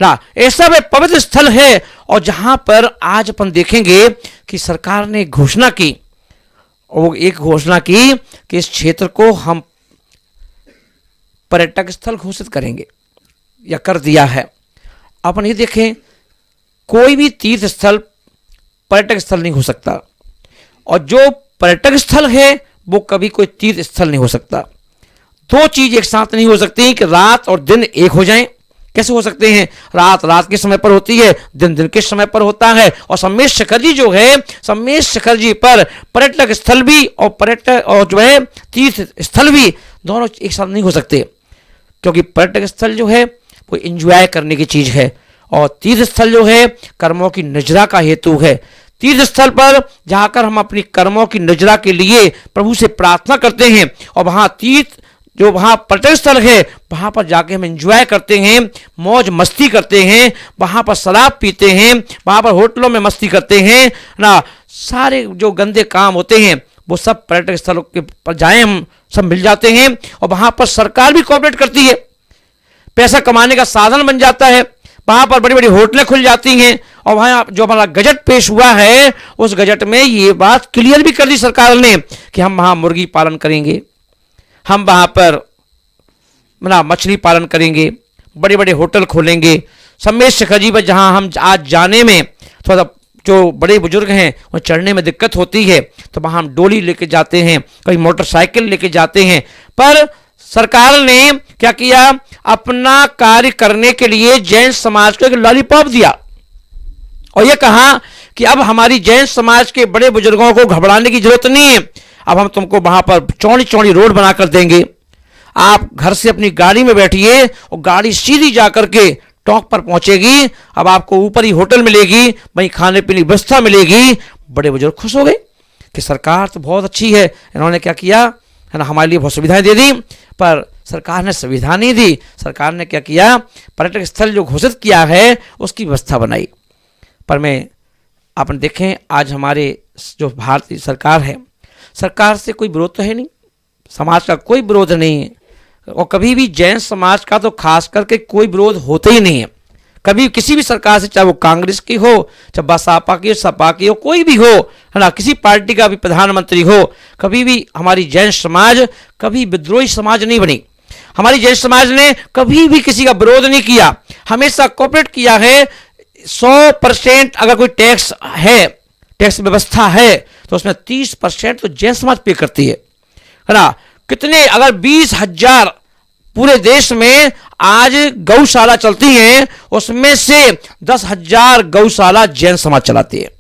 ना। ऐसा वे पवित्र स्थल है, और जहां पर आज अपन देखेंगे कि सरकार ने घोषणा की, और वो एक घोषणा की कि इस क्षेत्र को हम पर्यटक स्थल घोषित करेंगे, या कर दिया है। अपन ये देखें, कोई भी तीर्थ स्थल पर्यटक स्थल नहीं हो सकता, और जो पर्यटक स्थल है वो कभी कोई तीर्थ स्थल नहीं हो सकता। दो चीज एक साथ नहीं हो सकती कि रात और दिन एक हो जाएं। कैसे हो सकते हैं? रात रात के समय पर होती है, दिन दिन के समय पर होता है। और सम्मेद शेखर जी जो है, सम्मेद शेखर जी पर पर्यटक स्थल भी और पर्यटक और जो है तीर्थ स्थल भी दोनों एक साथ नहीं हो सकते, क्योंकि पर्यटक स्थल जो है वो एंजॉय करने की चीज है, और तीर्थ स्थल जो है कर्मों की निजरा का हेतु है। तीर्थ स्थल पर जाकर हम अपनी कर्मों की निजरा के लिए प्रभु से प्रार्थना करते हैं, और वहां तीर्थ जो वहां पर्यटक स्थल है वहां पर जाके हम एंजॉय करते हैं, मौज मस्ती करते हैं, वहां पर शराब पीते हैं, वहां पर होटलों में मस्ती करते हैं ना। सारे जो गंदे काम होते हैं वो सब पर्यटक स्थलों के पर जाएं हम सब मिल जाते हैं, और वहां पर सरकार भी कोऑपरेट करती है, पैसा कमाने का साधन बन जाता है। वहां पर बड़ी बड़ी होटलें खुल जाती हैं, और वहां जो हमारा गजट पेश हुआ है उस गजट में ये बात क्लियर भी कर दी सरकार ने कि हम वहां मुर्गी पालन करेंगे, हम वहां पर मछली पालन करेंगे, बड़े बड़े होटल खोलेंगे। सम्मेद शेखर जी पर जहां हम आज जाने में थोड़ा जो बड़े बुजुर्ग हैं वो चढ़ने में दिक्कत होती है, तो वहां हम डोली लेके जाते हैं, कहीं मोटरसाइकिल लेके जाते हैं। पर सरकार ने क्या किया? अपना कार्य करने के लिए जैन समाज को एक लॉलीपॉप दिया, और यह कहा कि अब हमारी जैन समाज के बड़े बुजुर्गों को घबराने की जरूरत नहीं है, अब हम तुमको वहां पर चौड़ी चौड़ी रोड बनाकर देंगे। आप घर से अपनी गाड़ी में बैठिए और गाड़ी सीधी जाकर के टॉप पर पहुंचेगी, अब आपको ऊपर ही होटल मिलेगी, वहीं खाने पीने की व्यवस्था मिलेगी। बड़े बुजुर्ग खुश हो गए कि सरकार तो बहुत अच्छी है, इन्होंने क्या किया है ना, हमारे लिए बहुत सुविधाएं दे दी। पर सरकार ने सुविधा नहीं दी, सरकार ने क्या किया? पर्यटक स्थल जो घोषित किया है उसकी व्यवस्था बनाई। पर मैं अपन देखें, आज हमारे जो भारतीय सरकार है, सरकार से कोई विरोध तो है नहीं, समाज का कोई विरोध नहीं है, और कभी भी जैन समाज का तो खास करके कोई विरोध होता ही नहीं है। कभी किसी भी सरकार से, चाहे वो कांग्रेस की हो, चाहे बसपा की, सपा की हो, कोई भी हो, है ना, किसी पार्टी का भी प्रधानमंत्री हो, कभी भी हमारी जैन समाज कभी विद्रोही समाज नहीं बनी। हमारी जैन समाज ने कभी भी किसी का विरोध नहीं किया, हमेशा कोऑपरेट किया है। 100% अगर कोई टैक्स है, टैक्स व्यवस्था है, तो उसमें 30% तो जैन समाज पे करती है ना। कितने अगर 20,000 पूरे देश में आज गौशाला चलती हैं, उसमें से 10,000 गौशाला जैन समाज चलाती है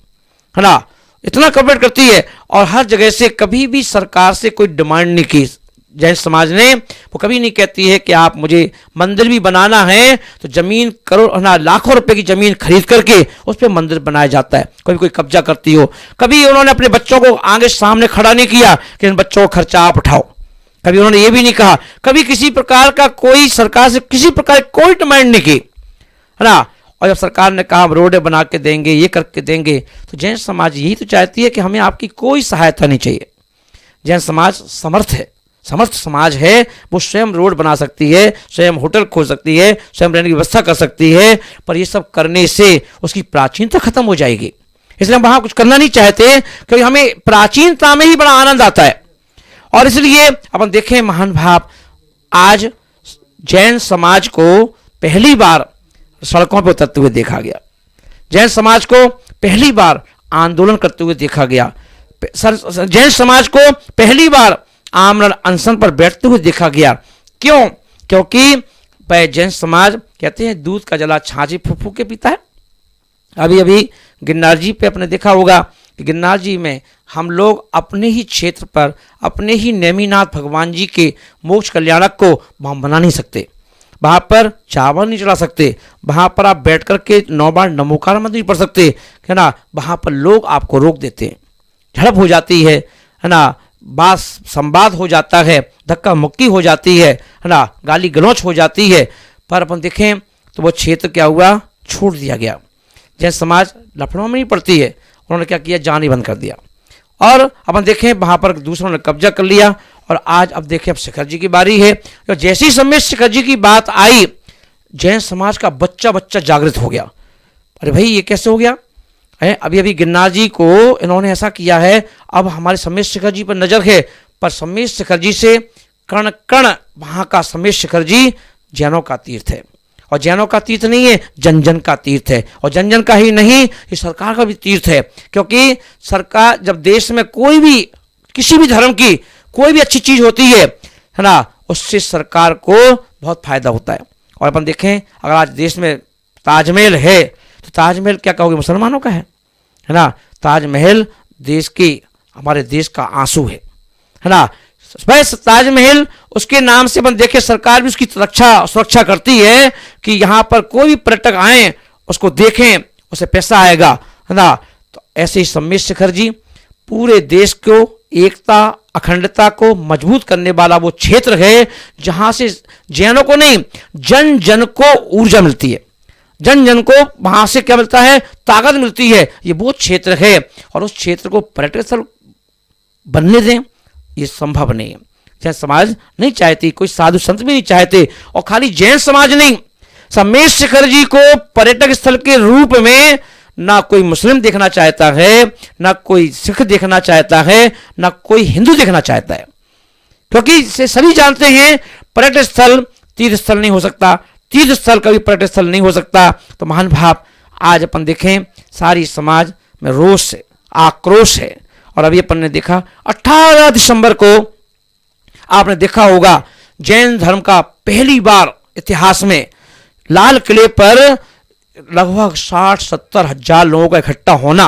ना। इतना कोऑपरेट करती है, और हर जगह से कभी भी सरकार से कोई डिमांड नहीं की जैन समाज ने। वो कभी नहीं कहती है कि आप मुझे मंदिर भी बनाना है तो जमीन करोड़ ना लाखों रुपए की जमीन खरीद करके उस पर मंदिर बनाया जाता है, कभी कोई कब्जा करती हो। कभी उन्होंने अपने बच्चों को आगे सामने खड़ा नहीं किया कि इन बच्चों को खर्चा आप उठाओ, कभी उन्होंने ये भी नहीं कहा, कभी किसी प्रकार का कोई सरकार से किसी प्रकार की कोई डिमांड नहीं की, है ना। और जब सरकार ने कहा हम रोडें बना के देंगे, ये करके देंगे, तो जैन समाज यही तो चाहती है कि हमें आपकी कोई सहायता नहीं चाहिए। जैन समाज समर्थ है, समर्थ समाज है, वो स्वयं रोड बना सकती है, स्वयं होटल खोल सकती है, स्वयं रहने की व्यवस्था कर सकती है। पर ये सब करने से उसकी प्राचीनता खत्म हो जाएगी, इसलिए हम वहां कुछ करना नहीं चाहते, क्योंकि हमें प्राचीनता में ही बड़ा आनंद आता है। और इसलिए अपन देखें महान भाव, आज जैन समाज को पहली बार सड़कों पर उतरते हुए देखा गया, जैन समाज को पहली बार आंदोलन करते हुए देखा गया, जैन समाज को पहली बार आमरण अनशन पर बैठते हुए देखा गया। क्यों? क्योंकि जैन समाज कहते हैं दूध का जला छाछी फूक फूक के पीता है। अभी अभी गिरनार जी पे आपने देखा होगा कि गिरनार जी में हम लोग अपने ही क्षेत्र पर अपने ही नेमिनाथ भगवान जी के मोक्ष कल्याणक को वहाँ बना नहीं सकते, वहाँ पर चावल नहीं चढ़ा सकते, वहाँ पर आप बैठ कर के 9 बार नमोकार मंत्र नहीं पढ़ सकते, है ना। वहाँ पर लोग आपको रोक देते हैं, झड़प हो जाती है ना, बात संवाद हो जाता है, धक्का मुक्की हो जाती है ना, गाली गलौच हो जाती है। पर अपन देखें तो वो क्षेत्र क्या हुआ, छोड़ दिया गया। जैन समाज लफड़ों में नहीं पड़ती है, उन्होंने क्या किया, जान ही बंद कर दिया। और अपन देखें वहाँ पर दूसरों ने कब्जा कर लिया। और आज अब देखें, अब शिखर जी की बारी है। तो जैसे ही समय शिखर जी की बात आई, जैन समाज का बच्चा बच्चा जागृत हो गया। अरे भाई ये कैसे हो गया है? अभी अभी गिरनार जी को इन्होंने ऐसा किया है, अब हमारे समेत शिखर जी पर नजर है, पर समेत शिखर जी से कण कण वहाँ का समेत शिखर जी जैनों का तीर्थ है। और जैनों का तीर्थ नहीं है, जन जन का तीर्थ है। और जन जन का ही नहीं, ये सरकार का भी तीर्थ है। क्योंकि सरकार जब देश में कोई भी किसी भी धर्म की कोई भी अच्छी चीज होती है ना, उससे सरकार को बहुत फायदा होता है। और अपन देखें, अगर आज देश में ताजमहल है तो ताजमहल क्या कहोगे, मुसलमानों का है ना। ताजमहल देश की, हमारे देश का आंसू है ना। बस ताजमहल उसके नाम से अपन देखें, सरकार भी उसकी सुरक्षा करती है कि यहाँ पर कोई भी पर्यटक आए उसको देखें, उसे पैसा आएगा, है ना। तो ऐसे ही समेत शिखर जी पूरे देश को एकता अखंडता को मजबूत करने वाला वो क्षेत्र है जहां से जैनों को नहीं, जन जन को ऊर्जा मिलती है, जन जन को वहां से क्या मिलता है, ताकत मिलती है। ये वो क्षेत्र है और उस क्षेत्र को पर्यटक स्थल बनने दें, ये संभव नहीं है। जैन समाज नहीं चाहती, कोई साधु संत भी नहीं चाहते। और खाली जैन समाज नहीं, समेत शिखर जी को पर्यटक स्थल के रूप में ना कोई मुस्लिम देखना चाहता है, ना कोई सिख देखना चाहता है, ना कोई हिंदू देखना चाहता है। क्योंकि से सभी जानते हैं पर्यटक स्थल तीर्थ स्थल नहीं हो सकता, तीर्थ स्थल कभी पर्यटक स्थल नहीं हो सकता। तो महान भाव आज अपन देखें, सारी समाज में रोष है, आक्रोश है। और अभी अपन ने देखा 18 दिसंबर को आपने देखा होगा, जैन धर्म का पहली बार इतिहास में लाल किले पर लगभग 60-70 हजार लोगों का इकट्ठा होना।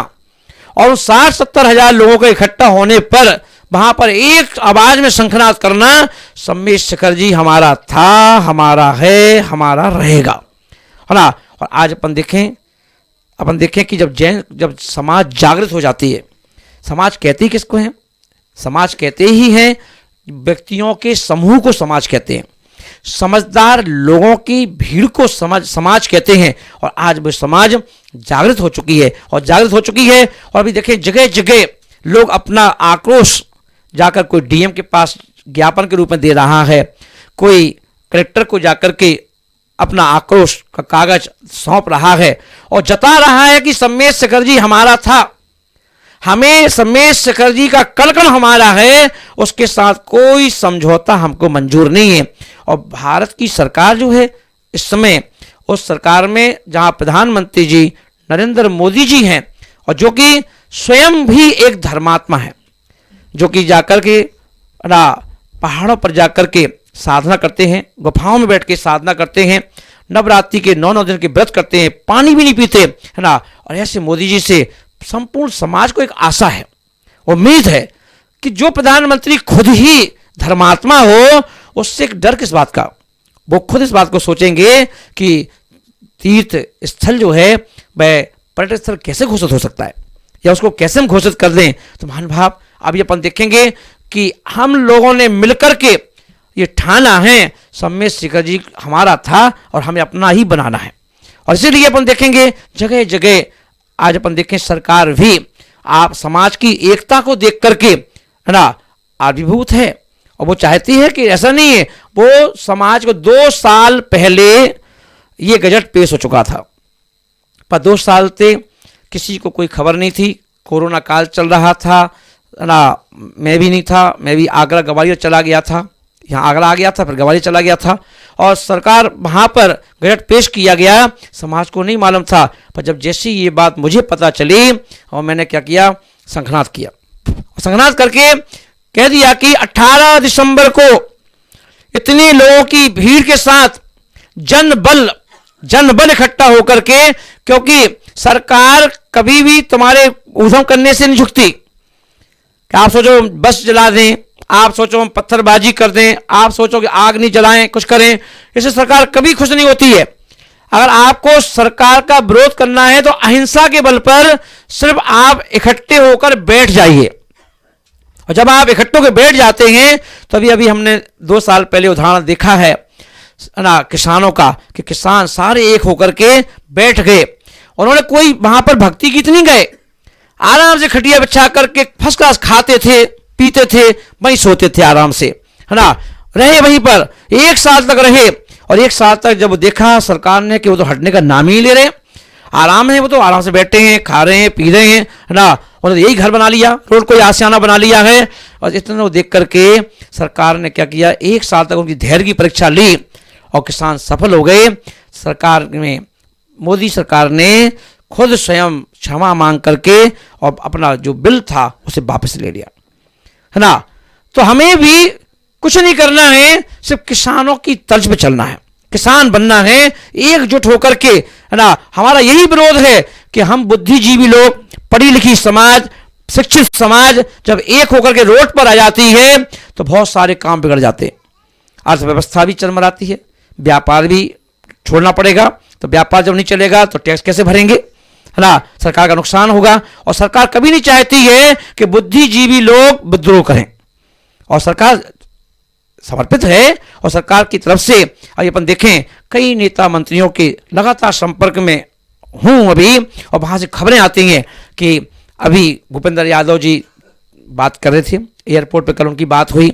और उन 60-70 हजार लोगों के इकट्ठा होने पर वहां पर एक आवाज में शंखनाद करना, समेत शिखर जी हमारा था, हमारा है, हमारा रहेगा, है ना। और आज अपन देखें कि जब समाज जागृत हो जाती है, समाज कहते ही किसको है, समाज कहते ही हैं व्यक्तियों के समूह को समाज कहते हैं, समझदार लोगों की भीड़ को समाज कहते हैं। और आज वो समाज जागृत हो चुकी है और अभी देखें जगह जगह लोग अपना आक्रोश जाकर, कोई डीएम के पास ज्ञापन के रूप में दे रहा है, कोई कलेक्टर को जाकर के अपना आक्रोश का कागज सौंप रहा है और जता रहा है कि समेत शिखर जी हमारा था, हमें समेत शिखर जी का कण हमारा है, उसके साथ कोई समझौता हमको मंजूर नहीं है। और भारत की सरकार जो है इस समय, उस सरकार में जहां प्रधानमंत्री जी नरेंद्र मोदी जी हैं और जो कि स्वयं भी एक धर्मात्मा है, जो कि जाकर के ना पहाड़ों पर जाकर के साधना करते हैं, गुफाओं में बैठ के साधना करते हैं, नवरात्रि के 9 दिन के व्रत करते हैं, पानी भी नहीं पीते, है ना। और ऐसे मोदी जी से संपूर्ण समाज को एक आशा है, उम्मीद है कि जो प्रधानमंत्री खुद ही धर्मात्मा हो, उससे एक डर किस बात का, वो खुद इस बात को सोचेंगे कि तीर्थ स्थल जो है वह पर्यटन स्थल कैसे घोषित हो सकता है या उसको कैसे हम घोषित कर दें। तो महान भाव अभी अपन देखेंगे कि हम लोगों ने मिलकर के ये ठाना है समेत शिखर जी हमारा था और हमें अपना ही बनाना है। और इसीलिए अपन देखेंगे जगह जगह आज अपन देखें सरकार भी आप समाज की एकता को देख करके, है ना, आविर्भूत है। और वो चाहती है कि ऐसा नहीं है, वो समाज को 2 साल पहले ये गजट पेश हो चुका था, पर 2 साल से किसी को कोई खबर नहीं थी, कोरोना काल चल रहा था ना, मैं भी नहीं था, मैं भी आगरा ग्वालियर चला गया था, यहाँ आगरा आ गया था फिर ग्वालियर चला गया था और सरकार वहाँ पर गजट पेश किया गया, समाज को नहीं मालूम था। पर जब जैसी ये बात मुझे पता चली और मैंने क्या किया, शंखनाद किया, शंखनाद करके कह दिया कि 18 दिसंबर को इतनी लोगों की भीड़ के साथ जनबल इकट्ठा होकर के, क्योंकि सरकार कभी भी तुम्हारे उधम करने से नहीं झुकती कि आप सोचो बस जला दें, आप सोचो हम पत्थरबाजी कर दें, आप सोचो कि आग नहीं जलाएं, कुछ करें, इससे सरकार कभी खुश नहीं होती है। अगर आपको सरकार का विरोध करना है तो अहिंसा के बल पर सिर्फ आप इकट्ठे होकर बैठ जाइए। और जब आप इकट्ठे होकर बैठ जाते हैं तो अभी हमने 2 साल पहले उदाहरण देखा है ना किसानों का, कि किसान सारे एक होकर के बैठ गए उन्होंने कोई वहां पर भक्ति गीत नहीं गए, आराम से खटिया बिछा करके फर्स्ट क्लास खाते थे, पीते थे, वहीं सोते थे आराम से, है ना, रहे वहीं पर 1 साल तक रहे। और 1 साल तक जब देखा सरकार ने कि वो तो हटने का नाम ही ले रहे, आराम है, वो तो आराम से बैठे हैं, खा रहे हैं, पी रहे हैं, है ना, उन्होंने यही घर बना लिया, रोड कोई आशियाना बना लिया है। और इतना देख करके सरकार ने क्या किया, 1 साल तक उनकी धैर्य की परीक्षा ली और किसान सफल हो गए। सरकार में मोदी सरकार ने खुद स्वयं क्षमा मांग करके और अपना जो बिल था उसे वापस ले लिया, है ना। तो हमें भी कुछ नहीं करना है, सिर्फ किसानों की तर्ज पे चलना है, किसान बनना है एकजुट होकर के, है ना। हमारा यही विरोध है कि हम बुद्धिजीवी लोग, पढ़ी लिखी समाज, शिक्षित समाज जब एक होकर के रोड पर आ जाती है तो बहुत सारे काम बिगड़ जाते हैं, अर्थव्यवस्था भी चरमराती है, व्यापार भी छोड़ना पड़ेगा। तो व्यापार जब नहीं चलेगा तो टैक्स कैसे भरेंगे, है ना, सरकार का नुकसान होगा। और सरकार कभी नहीं चाहती है कि बुद्धिजीवी लोग विद्रोह करें, और सरकार समर्पित है। और सरकार की तरफ से अभी अपन देखें, कई नेता मंत्रियों के लगातार संपर्क में हूं अभी, और वहां से खबरें आती हैं कि अभी भूपेंद्र यादव जी बात कर रहे थे एयरपोर्ट पे, कल उनकी बात हुई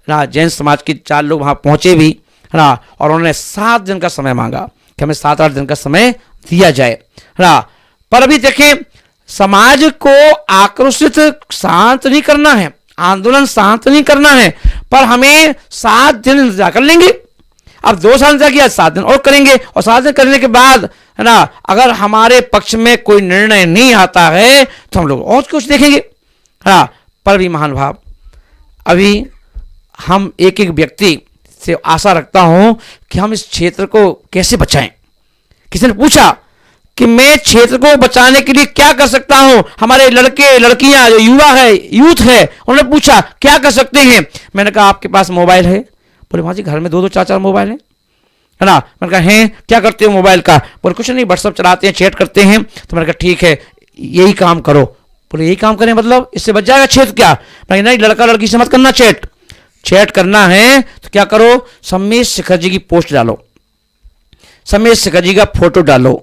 ना, जैन समाज के 4 लोग वहां पहुंचे भी, है ना, और उन्होंने 7 दिन का समय मांगा कि हमें 7-8 दिन का समय दिया जाए, है ना। पर अभी देखें, समाज को आक्रोशित शांत नहीं करना है, आंदोलन शांत नहीं करना है, पर हमें 7 दिन इंतजार कर लेंगे। अब 2 साल इंतजार किया, 7 दिन और करेंगे, और 7 दिन करने के बाद, है ना, अगर हमारे पक्ष में कोई निर्णय नहीं आता है तो हम लोग और कुछ देखेंगे, है ना। पर भी महान भाव, अभी हम एक एक व्यक्ति से आशा रखता हूं कि हम इस क्षेत्र को कैसे बचाएं। किसी ने पूछा कि मैं क्षेत्र को बचाने के लिए क्या कर सकता हूं, हमारे लड़के लड़कियां जो युवा है, यूथ है, उन्होंने पूछा क्या कर सकते हैं। मैंने कहा आपके पास मोबाइल है? बोले वहां जी घर में 2-2 4-4 मोबाइल है ना। मैंने कहा हैं, क्या करते हो मोबाइल का? बोले कुछ नहीं, व्हाट्सअप चलाते हैं, चैट करते हैं। तो मैंने कहा ठीक है, यही काम करो। बोले यही काम करें मतलब इससे बच जाएगा क्षेत्र क्या? मैंने नहीं, लड़का लड़की से मत करना, चैट करना है तो क्या करो, सम्मेश शिखर जी की पोस्ट डालो, सम्मेश शिखर जी का फोटो डालो,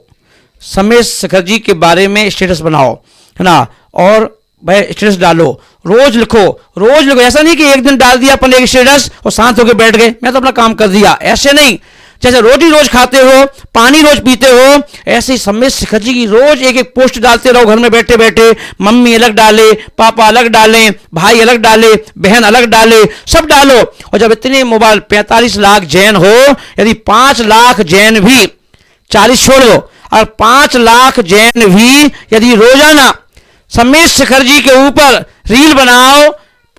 सम्मेश शिखर जी के बारे में स्टेटस बनाओ, है ना, और भाई स्टेटस डालो, रोज लिखो। ऐसा नहीं कि एक दिन डाल दिया अपन एक स्टेटस और शांत होकर बैठ गए, मैं तो अपना काम कर दिया, ऐसे नहीं। जैसे रोटी रोज खाते हो, पानी रोज पीते हो, ऐसे ही सम्मेश शिखर जी की रोज एक एक पोस्ट डालते रहो घर में बैठे बैठे। मम्मी अलग डाले, पापा अलग डाले, भाई अलग डाले, बहन अलग डाले, सब डालो। और जब इतने मोबाइल 45 लाख जैन हो, यदि 5 लाख जैन भी, 40 छोड़ दो, और 5 लाख जैन भी यदि रोजाना सम्मेश शिखर जी के ऊपर रील बनाओ,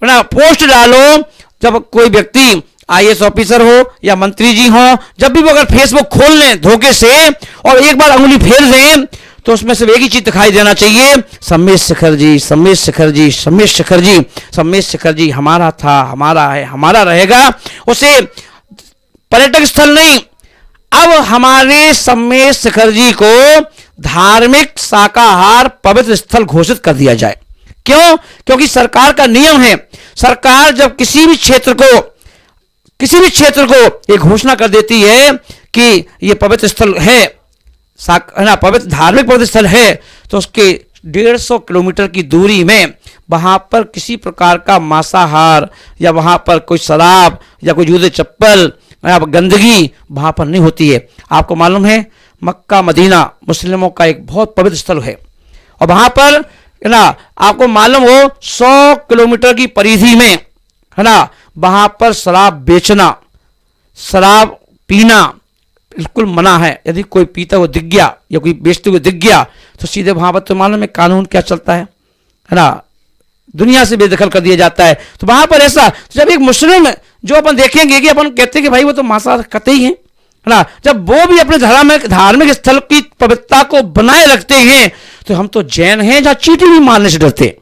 पोस्ट डालो, जब कोई व्यक्ति IAS ऑफिसर हो या मंत्री जी हो, जब भी वो अगर फेसबुक खोल लें धोखे से और एक बार अंगुली फेर दें तो उसमें सिर्फ एक ही चीज दिखाई देना चाहिए, सम्मेश शिखर जी, सम्मेश शिखर जी, सम्मेश शिखर जी। सम्मेश शिखर जी हमारा था, हमारा है, हमारा रहेगा। उसे पर्यटक स्थल नहीं, अब हमारे सम्मेश शिखर जी को धार्मिक शाकाहार पवित्र स्थल घोषित कर दिया जाए। क्यों? क्योंकि सरकार का नियम है, सरकार जब किसी भी क्षेत्र को एक घोषणा कर देती है कि यह पवित्र स्थल है ना, पवित्र धार्मिक पवित्र स्थल है, तो उसके 150 किलोमीटर की दूरी में वहां पर किसी प्रकार का मांसाहार या वहां पर कोई शराब या कोई जूते चप्पल या गंदगी वहां पर नहीं होती है। आपको मालूम है मक्का मदीना मुस्लिमों का एक बहुत पवित्र स्थल है, और वहां पर, है ना, आपको मालूम हो 100 किलोमीटर की परिधि में, है ना, वहां पर शराब बेचना, शराब पीना बिल्कुल मना है। यदि कोई पीता हुआ दिख गया या कोई बेचते हुए दिख गया तो सीधे वहां पर, तो मालूम है कानून क्या चलता है ना, दुनिया से बेदखल कर दिया जाता है। तो वहां पर ऐसा, तो जब एक मुस्लिम जो अपन देखेंगे कि अपन कहते हैं कि भाई वो तो मांसाहार करते ही हैं, है ना, जब वो भी अपने धार्मिक स्थल की पवित्रता को बनाए रखते हैं, तो हम तो जैन हैं जहां चींटी भी मारने से डरते,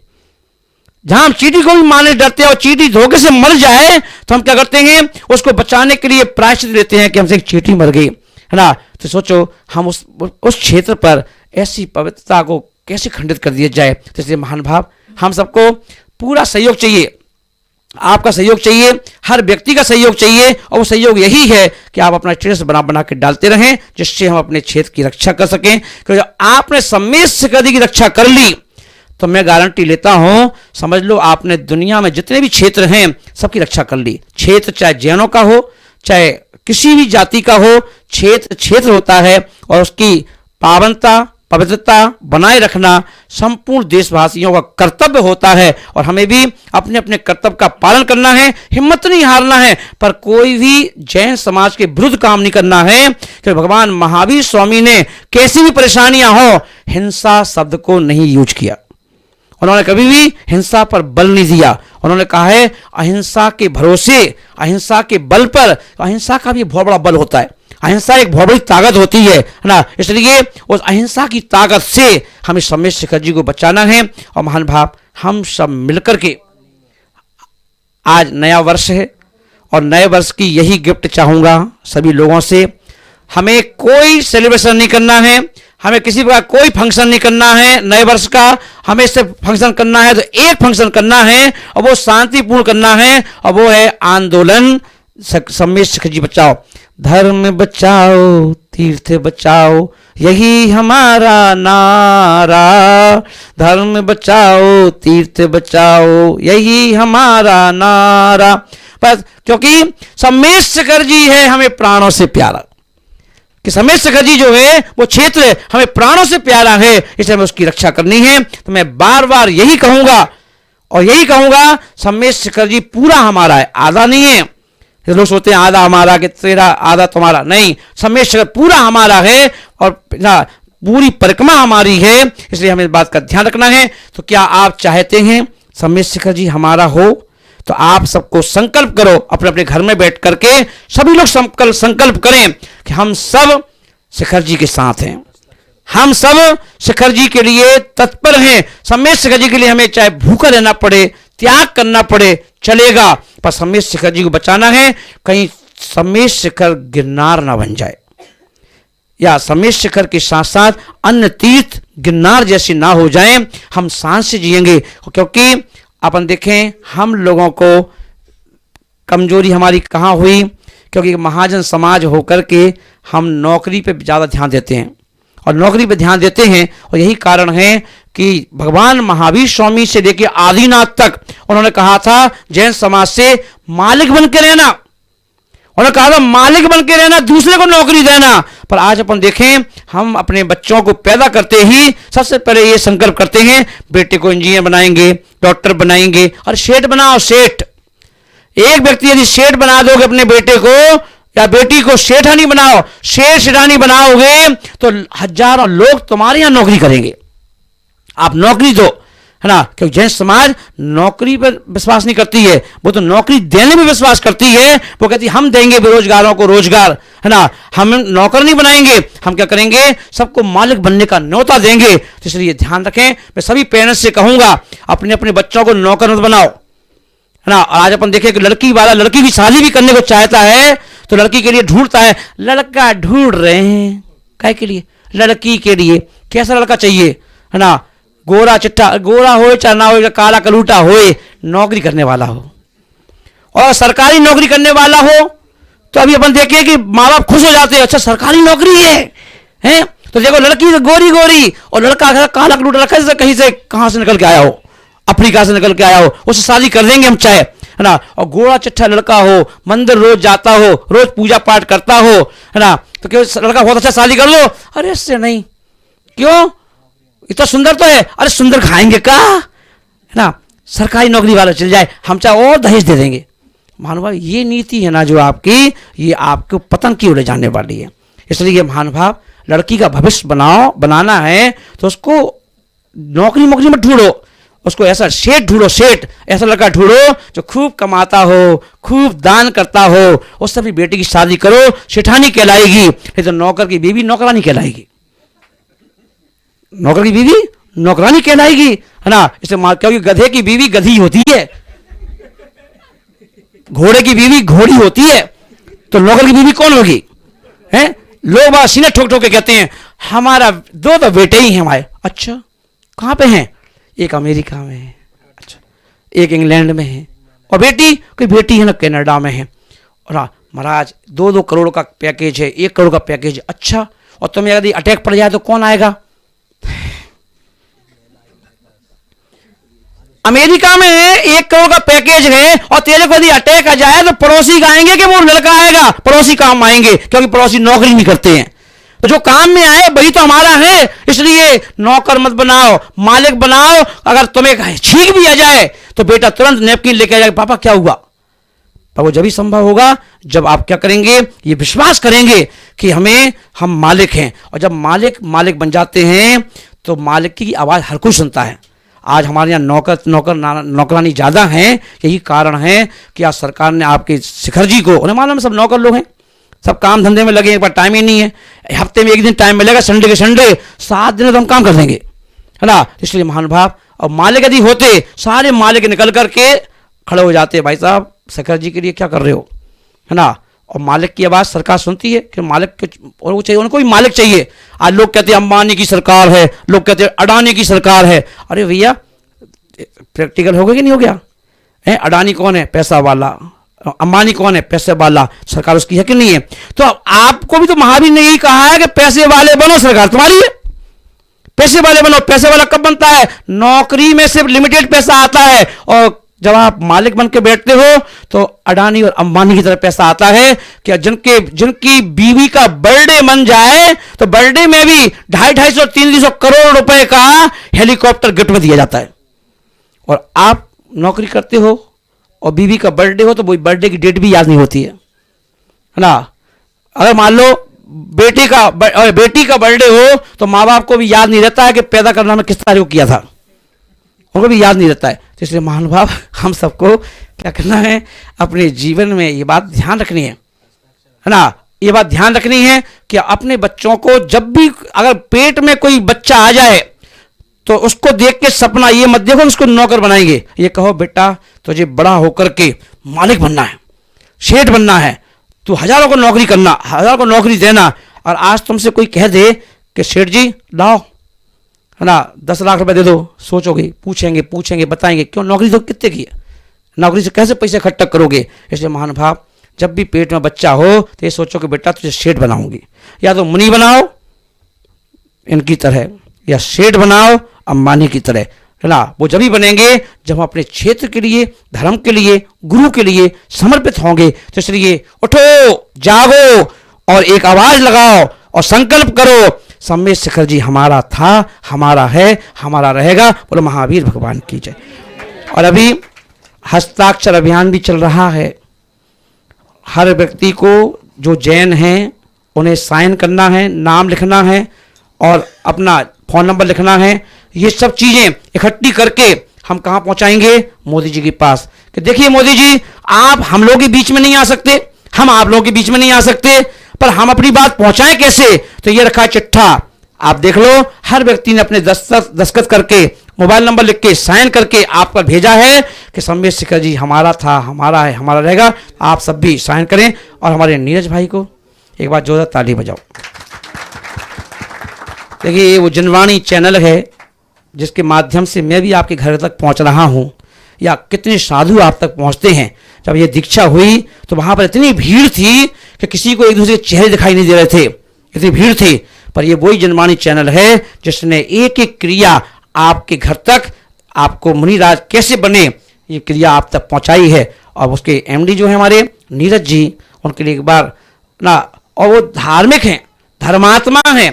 जहां हम चींटी को भी मारने डरते हैं, और चींटी धोखे से मर जाए तो हम क्या करते हैं, उसको बचाने के लिए प्रायश्चित देते हैं कि हमसे एक चींटी मर गई, है ना। तो सोचो हम उस क्षेत्र पर ऐसी पवित्रता को कैसे खंडित कर दिया जाए। तो इसलिए महान भाव, हम सबको पूरा सहयोग चाहिए, आपका सहयोग चाहिए, हर व्यक्ति का सहयोग चाहिए, और वो सहयोग यही है कि आप अपना स्टेटस बना बना के डालते रहें, जिससे हम अपने क्षेत्र की रक्षा कर सकें। क्योंकि जब आपने सम्मेद शिखर की रक्षा कर ली तो मैं गारंटी लेता हूं, समझ लो आपने दुनिया में जितने भी क्षेत्र हैं सबकी रक्षा कर ली। क्षेत्र चाहे जैनों का हो, चाहे किसी भी जाति का हो, क्षेत्र क्षेत्र होता है और उसकी पावनता पवित्रता बनाए रखना संपूर्ण देशवासियों का कर्तव्य होता है। और हमें भी अपने अपने कर्तव्य का पालन करना है, हिम्मत नहीं हारना है, पर कोई भी जैन समाज के विरुद्ध काम नहीं करना है। कि भगवान महावीर स्वामी ने कैसी भी परेशानियां हो, हिंसा शब्द को नहीं यूज किया। उन्होंने कभी भी हिंसा पर बल नहीं दिया। उन्होंने कहा है अहिंसा के भरोसे, अहिंसा के बल पर, अहिंसा का भी बहुत बड़ा बल होता है, अहिंसा एक बहुत बड़ी ताकत होती है ना। इसलिए उस अहिंसा की ताकत से हमें सम्मेद शिखर जी को बचाना है। और महान भाव, हम सब मिलकर के, आज नया वर्ष है और नए वर्ष की यही गिफ्ट चाहूंगा सभी लोगों से। हमें कोई सेलिब्रेशन नहीं करना है, हमें किसी प्रकार कोई फंक्शन नहीं करना है नए वर्ष का। हमें सिर्फ फंक्शन करना है तो एक फंक्शन करना है, और वो शांतिपूर्ण करना है, और वो है आंदोलन सम्मेद शिखर जी बचाओ। धर्म बचाओ, तीर्थ बचाओ, यही हमारा नारा। धर्म बचाओ, तीर्थ बचाओ, यही हमारा नारा। बस, क्योंकि सम्मेद शिखर जी है हमें प्राणों से प्यारा, कि सम्मेद शिखर जी जो है वो क्षेत्र हमें प्राणों से प्यारा है, इसलिए हमें उसकी रक्षा करनी है। तो मैं बार बार यही कहूंगा और यही कहूंगा, सम्मेद शिखर जी पूरा हमारा है, आधा नहीं है। लोग सोचते हैं आधा हमारा कि तेरा आधा तुम्हारा, नहीं, सम्मेद शिखर पूरा हमारा है और पूरी परिक्रमा हमारी है, इसलिए हमें इस बात का ध्यान रखना है। तो क्या आप चाहते हैं सम्मेद शिखर जी हमारा हो? तो आप सबको संकल्प करो, अपने अपने घर में बैठ करके सभी लोग संकल्प करें कि हम सब शिखर जी के साथ हैं, हम सब शिखर जी के लिए तत्पर हैं। सम्मेद शिखर जी के लिए हमें चाहे भूखा रहना पड़े, त्याग करना पड़े, चलेगा, पर सम्मेद शिखर जी को बचाना है। कहीं सम्मेद शिखर गिरनार ना बन जाए, या सम्मेद शिखर के साथ साथ अन्य तीर्थ गिरनार जैसी ना हो जाए। हम सांस से जिएंगे, क्योंकि अपन देखें हम लोगों को कमजोरी हमारी कहाँ हुई, क्योंकि महाजन समाज होकर के हम नौकरी पे ज़्यादा ध्यान देते हैं, और नौकरी पे ध्यान देते हैं, और यही कारण है कि भगवान महावीर स्वामी से लेकर आदिनाथ तक उन्होंने कहा था जैन समाज से मालिक बन के रहना। उन्होंने कहा था मालिक बन के रहना, दूसरे को नौकरी देना। पर आज अपन देखें, हम अपने बच्चों को पैदा करते ही सबसे पहले ये संकल्प करते हैं बेटे को इंजीनियर बनाएंगे, डॉक्टर बनाएंगे, और सेठ बनाओ, सेठ। एक व्यक्ति यदि सेठ बना दोगे अपने बेटे को या बेटी को, सेठानी बनाओ, सेठानी बनाओगे तो हजारों लोग तुम्हारे यहां नौकरी करेंगे। आप नौकरी दो, है ना, क्योंकि जैन समाज नौकरी पर विश्वास नहीं करती है, वो तो नौकरी देने में विश्वास करती है। वो कहती है हम देंगे बेरोजगारों को रोजगार, है ना, हम नौकर नहीं बनाएंगे, हम क्या करेंगे, सबको मालिक बनने का न्योता देंगे। तो इसलिए ध्यान रखें, मैं सभी पेरेंट्स से कहूंगा अपने अपने बच्चों को नौकर मत बनाओ, है ना। आज अपन देखें कि लड़की वाला लड़की भी शादी भी करने को चाहता है तो लड़की के लिए ढूंढता है, लड़का ढूंढ रहे हैं, काय के लिए, लड़की के लिए। कैसा लड़का चाहिए, है ना, गोरा चिट्ठा, गोरा हो चाहे ना हो, काला कलूटा हो, नौकरी करने वाला हो, और सरकारी नौकरी करने वाला हो। तो अभी अपन देखें कि माँ बाप खुश हो जाते हैं, अच्छा सरकारी नौकरी है? तो देखो लड़की तो गोरी गोरी और लड़का काला कलूटा, कहीं से कहां से निकल के आया हो, अफ्रीका से निकल के आया हो, उससे शादी कर देंगे हम चाहे, है ना। और गोरा चिट्ठा लड़का हो, मंदिर रोज जाता हो, रोज पूजा पाठ करता हो, है ना, तो क्यों लड़का बहुत अच्छा शादी कर लो, अरे इससे नहीं, क्यों, इतना सुंदर तो है, अरे सुंदर खाएंगे का, है ना, सरकारी नौकरी वाला चल जाए, हम चाहे और दहेज दे देंगे। महानुभाव, ये नीति है ना जो आपकी, ये आपको पतन की ओर ले जाने वाली है। इसलिए महानुभाव, लड़की का भविष्य बनाना है तो उसको नौकरी मत ढूंढो, उसको ऐसा सेठ ढूंढो, सेठ ऐसा लड़का ढूंढो जो खूब कमाता हो, खूब दान करता हो, उससे अपनी बेटी की शादी करो, सेठानी कहलाएगी। नहीं तो नौकर की बीवी नौकरानी कहलाएगी, नौकर की बीवी नौकरानी कहलाएगी, है ना। इसे क्योंकि गधे की बीवी गधी होती है, घोड़े की बीवी घोड़ी होती है, तो नौकर की बीवी कौन होगी, है। लोग बात सीने ठोक ठोक के कहते हैं हमारा दो तो बेटे ही हैं हमारे। अच्छा कहां पे हैं, एक अमेरिका में है, अच्छा एक इंग्लैंड में है, और बेटी, कोई बेटी है ना कनाडा में है, और महाराज 2-2 करोड़ का पैकेज है, 1 करोड़ का पैकेज है। अच्छा, और तुम्हें यदि अटैक पड़ जाए तो कौन आएगा? अमेरिका में 1 करोड़ का पैकेज है और तेरे को यदि अटैक आ जाए तो पड़ोसी आएंगे कि वो लड़का आएगा? पड़ोसी काम आएंगे, क्योंकि पड़ोसी नौकरी नहीं करते हैं। तो जो काम में आए वही तो हमारा है। इसलिए नौकर मत बनाओ, मालिक बनाओ। अगर तुम्हें छींक भी आ जाए तो बेटा तुरंत नैपकिन लेके आ जाएगा, पापा क्या हुआ? पर वो जब भी संभव होगा जब आप क्या करेंगे, ये विश्वास करेंगे कि हम मालिक हैं। और जब मालिक बन जाते हैं तो मालिक की आवाज़ हर कोई सुनता है। आज हमारे यहाँ नौकरानी ज़्यादा हैं, यही कारण है कि आज सरकार ने आपके शिखर जी को, उन्हें मालूम सब नौकर लोग हैं, सब काम धंधे में लगे, एक बार टाइम ही नहीं है, हफ्ते में 1 दिन टाइम मिलेगा, संडे के संडे, 7 दिन तो हम काम कर देंगे, है ना। इसलिए महानुभाव, और मालिक यदि होते, सारे मालिक निकल करके खड़े हो जाते, भाई साहब शिखर जी के लिए क्या कर रहे हो, है ना। और मालिक की आवाज़ सरकार सुनती है कि मालिक और वो चाहिए, उनको भी मालिक चाहिए। आज लोग कहते हैं अंबानी की सरकार है, लोग कहते हैं अडानी की सरकार है। अरे भैया प्रैक्टिकल हो गया कि नहीं हो गया है? अडानी कौन है? पैसा वाला। अंबानी कौन है? पैसे वाला। सरकार उसकी है कि नहीं है? तो आपको भी तो महावीर ने यही कहा है कि पैसे वाले बनो, सरकार तुम्हारी है, पैसे वाले बनो। पैसे वाला कब बनता है? नौकरी में सिर्फ लिमिटेड पैसा आता है, और जब आप मालिक बन के बैठते हो तो अडानी और अंबानी की तरफ पैसा आता है कि जिनकी बीवी का बर्थडे बन जाए तो बर्थडे में भी 250-300 करोड़ रुपए का हेलीकॉप्टर गिफ्ट में दिया जाता है। और आप नौकरी करते हो और बीवी का बर्थडे हो तो वो बर्थडे की डेट भी याद नहीं होती है ना। अगर मान लो बेटी का बर्थडे हो तो माँ बाप को भी याद नहीं रहता है कि पैदा करना में किस तारीख को किया था, उनको भी याद नहीं रहता है। तो इसलिए महानुभाव, हम सबको क्या करना है, अपने जीवन में ये बात ध्यान रखनी है ना। ये बात ध्यान रखनी है कि अपने बच्चों को जब भी अगर पेट में कोई बच्चा आ जाए तो उसको देख के सपना ये मत देखो उसको नौकर बनाएंगे। ये कहो बेटा तुझे बड़ा होकर के मालिक बनना है, शेठ बनना है, तू हजारों को नौकरी करना, हजारों को नौकरी देना। और आज तुमसे कोई कह दे कि शेठ जी लाओ, है ना, 10 लाख रुपए दे दो, सोचोगे, पूछेंगे बताएंगे क्यों? नौकरी तो कितने की है, नौकरी से कैसे पैसे इकट्ठा करोगे? इसलिए महानुभाव, जब भी पेट में बच्चा हो तो ये सोचो कि बेटा तुझे शेठ बनाऊंगी, या तो मुनि बनाओ इनकी तरह, या शेठ बनाओ अंबानी की तरह, है ना। वो जब भी बनेंगे जब हम अपने क्षेत्र के लिए, धर्म के लिए, गुरु के लिए समर्पित होंगे। तो इसलिए उठो, जागो और एक आवाज लगाओ और संकल्प करो, सम्मेद शिखर जी हमारा था, हमारा है, हमारा रहेगा। बोलो महावीर भगवान की जय। और अभी हस्ताक्षर अभियान भी चल रहा है। हर व्यक्ति को जो जैन हैं उन्हें साइन करना है, नाम लिखना है और अपना फ़ोन नंबर लिखना है। ये सब चीज़ें इकट्ठी करके हम कहाँ पहुँचाएंगे? मोदी जी के पास। कि देखिए मोदी जी, आप हम लोगों के बीच में नहीं आ सकते, हम आप लोगों के बीच में नहीं आ सकते, पर हम अपनी बात पहुंचाएं कैसे? तो ये रखा है चिट्ठा, आप देख लो। हर व्यक्ति ने अपने दस्तखत करके, मोबाइल नंबर लिख के, साइन करके आप पर भेजा है कि सम्मेद शिखर जी हमारा था, हमारा है, हमारा रहेगा। आप सब भी साइन करें और हमारे नीरज भाई को एक बार जोरदार ताली बजाओ। देखिए ये वो जनवाणी चैनल है जिसके माध्यम से मैं भी आपके घर तक पहुंच रहा हूं, या कितने साधु आप तक पहुंचते हैं। जब ये दीक्षा हुई तो वहां पर इतनी भीड़ थी कि किसी को एक दूसरे के चेहरे दिखाई नहीं दे रहे थे, इतनी भीड़ थी। पर ये वही जनवाणी चैनल है जिसने एक एक क्रिया आपके घर तक, आपको मुनिराज कैसे बने, ये क्रिया आप तक पहुंचाई है। और उसके एमडी जो है हमारे नीरज जी, उनके लिए एक बार ना, और वो धार्मिक हैं, धर्मात्मा हैं,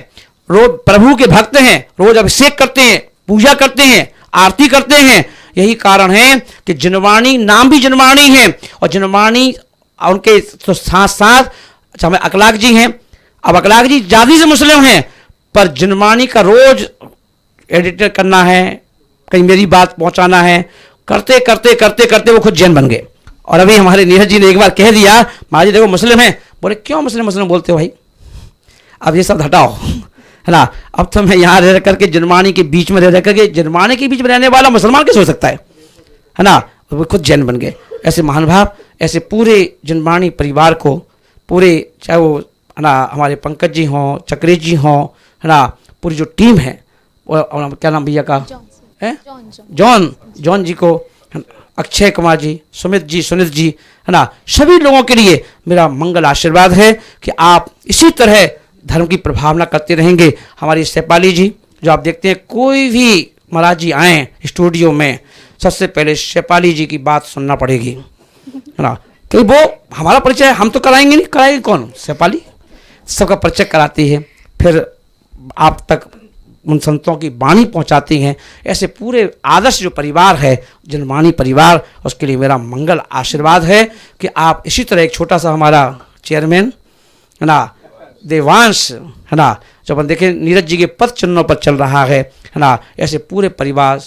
रोज प्रभु के भक्त हैं, रोज अभिषेक करते हैं, पूजा करते हैं, आरती करते हैं। यही कारण है कि जनवाणी नाम भी जनवाणी है, और जनवाणी उनके तो साथ साथ हमें अकलाक जी हैं। अब अकलाक जी जाति से मुस्लिम हैं, पर जनवाणी का रोज एडिटर करना है, कहीं मेरी बात पहुंचाना है, करते करते करते करते वो खुद जैन बन गए। और अभी हमारे नीरज जी ने एक बार कह दिया, महाराज देखो मुस्लिम हैं। बोले क्यों मुस्लिम मुस्लिम बोलते हो भाई, अब ये सब हटाओ, है ना। अब तो मैं यहाँ रह करके जनवाणी के बीच में रह करके, जनवाणी के बीच में रहने वाला मुसलमान कैसे हो सकता है ना। वो खुद जैन बन गए। ऐसे महानुभाव, ऐसे पूरे जनवाणी परिवार को, पूरे चाहे वो है ना हमारे पंकज जी हों, चक्रेश जी हों, है ना, पूरी जो टीम है, क्या नाम भैया का है, जॉन जी को, अक्षय कुमार जी, सुमित जी, सुनीत जी, है ना, सभी लोगों के लिए मेरा मंगल आशीर्वाद है कि आप इसी तरह धर्म की प्रभावना करते रहेंगे। हमारी शेफाली जी जो आप देखते हैं, कोई भी महाराज जी आए स्टूडियो में, सबसे पहले शेफाली जी की बात सुनना पड़ेगी, है ना, कि वो हमारा परिचय हम तो कराएंगे नहीं, कराएंगे कौन? शेफाली सबका परिचय कराती है, फिर आप तक उन संतों की वाणी पहुंचाती हैं। ऐसे पूरे आदर्श जो परिवार है, जनवाणी परिवार, उसके लिए मेरा मंगल आशीर्वाद है कि आप इसी तरह एक छोटा सा हमारा चेयरमैन, है ना, देवांश, है ना, जब अपन देखें नीरज जी के पद चिन्हों पर चल रहा है ना, ऐसे पूरे परिवार,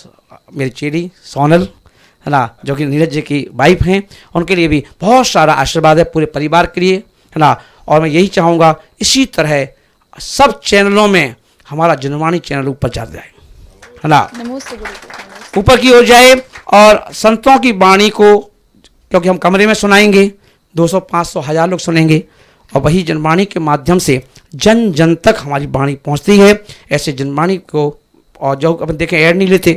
मेरी चेली सोनल, है ना, जो कि नीरज जी की वाइफ हैं, उनके लिए भी बहुत सारा आशीर्वाद है पूरे परिवार के लिए, है ना। और मैं यही चाहूँगा इसी तरह सब चैनलों में हमारा जनवाणी चैनल ऊपर जा जाए, है ना, ऊपर की ओर जाए, और संतों की वाणी को, क्योंकि हम कमरे में सुनाएंगे, 200, 500, 1000 लोग सुनेंगे, और वही जनवाणी के माध्यम से जन जन तक हमारी वाणी पहुंचती है। ऐसे जनवाणी को, और जो अपन देखें ऐड नहीं लेते,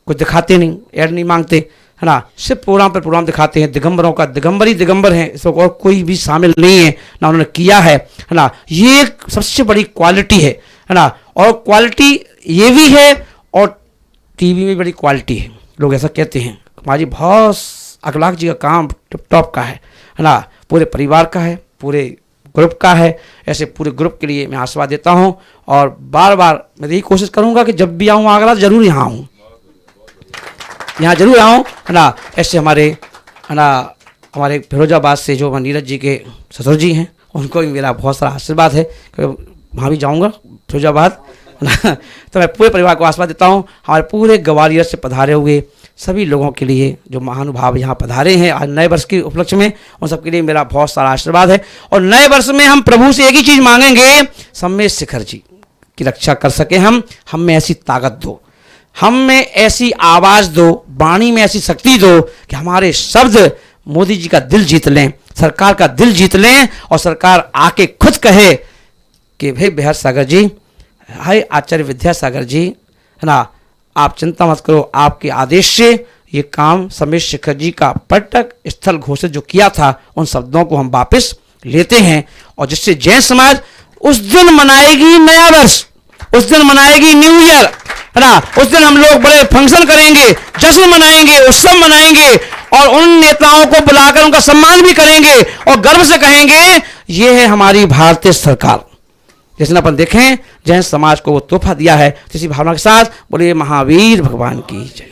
कुछ दिखाते नहीं, ऐड नहीं मांगते, है ना, सिर्फ प्रोग्राम पर प्रोग्राम दिखाते हैं। दिगंबरों का दिगंबर ही दिगंबर है, इसमें और कोई भी शामिल नहीं है ना, उन्होंने किया है ना। ये एक सबसे बड़ी क्वालिटी है ना, और क्वालिटी ये भी है, और टीवी में बड़ी क्वालिटी है। लोग ऐसा कहते हैं हमारी बहुत अखलाक जी का काम टिप टॉप का है ना, पूरे परिवार का है, पूरे ग्रुप का है। ऐसे पूरे ग्रुप के लिए मैं आशीर्वाद देता हूँ, और बार बार मैं यही कोशिश करूँगा कि जब भी आऊँ आगरा जरूर यहाँ आऊँ, यहाँ जरूर आऊँ, है ना। ऐसे हमारे, है ना, हमारे फिरोजाबाद से जो नीरज जी के ससुर जी हैं, उनको भी मेरा बहुत सारा आशीर्वाद है, क्योंकि वहाँ भी जाऊँगा फिरोजाबाद, है ना। तो मैं पूरे परिवार को आशीर्वाद देता हूँ। हमारे पूरे ग्वालियर से पधारे हुए सभी लोगों के लिए, जो महानुभाव यहाँ पधारे हैं आज नए वर्ष के उपलक्ष्य में, उन सबके लिए मेरा बहुत सारा आशीर्वाद है। और नए वर्ष में हम प्रभु से एक ही चीज़ मांगेंगे, सम्मेद शिखर जी की रक्षा कर सके हम में ऐसी ताकत दो, हम में ऐसी आवाज़ दो, वाणी में ऐसी शक्ति दो कि हमारे शब्द मोदी जी का दिल जीत लें, सरकार का दिल जीत लें, और सरकार आके खुद कहे कि भाई विद्यासागर जी, हाय आचार्य विद्यासागर जी, है ना, आप चिंता मत करो, आपके आदेश से ये काम सम्मेद शिखर जी का पर्यटक स्थल घोषित जो किया था, उन शब्दों को हम वापस लेते हैं, और जिससे जैन समाज उस दिन मनाएगी नया वर्ष, उस दिन मनाएगी न्यू ईयर, है ना। उस दिन हम लोग बड़े फंक्शन करेंगे, जश्न मनाएंगे, उत्सव मनाएंगे, और उन नेताओं को बुलाकर उनका सम्मान भी करेंगे, और गर्व से कहेंगे ये है हमारी भारतीय सरकार, जिसने अपन देखें जैन समाज को वो तोहफा दिया है। इसी भावना के साथ बोलिए महावीर भगवान की जय।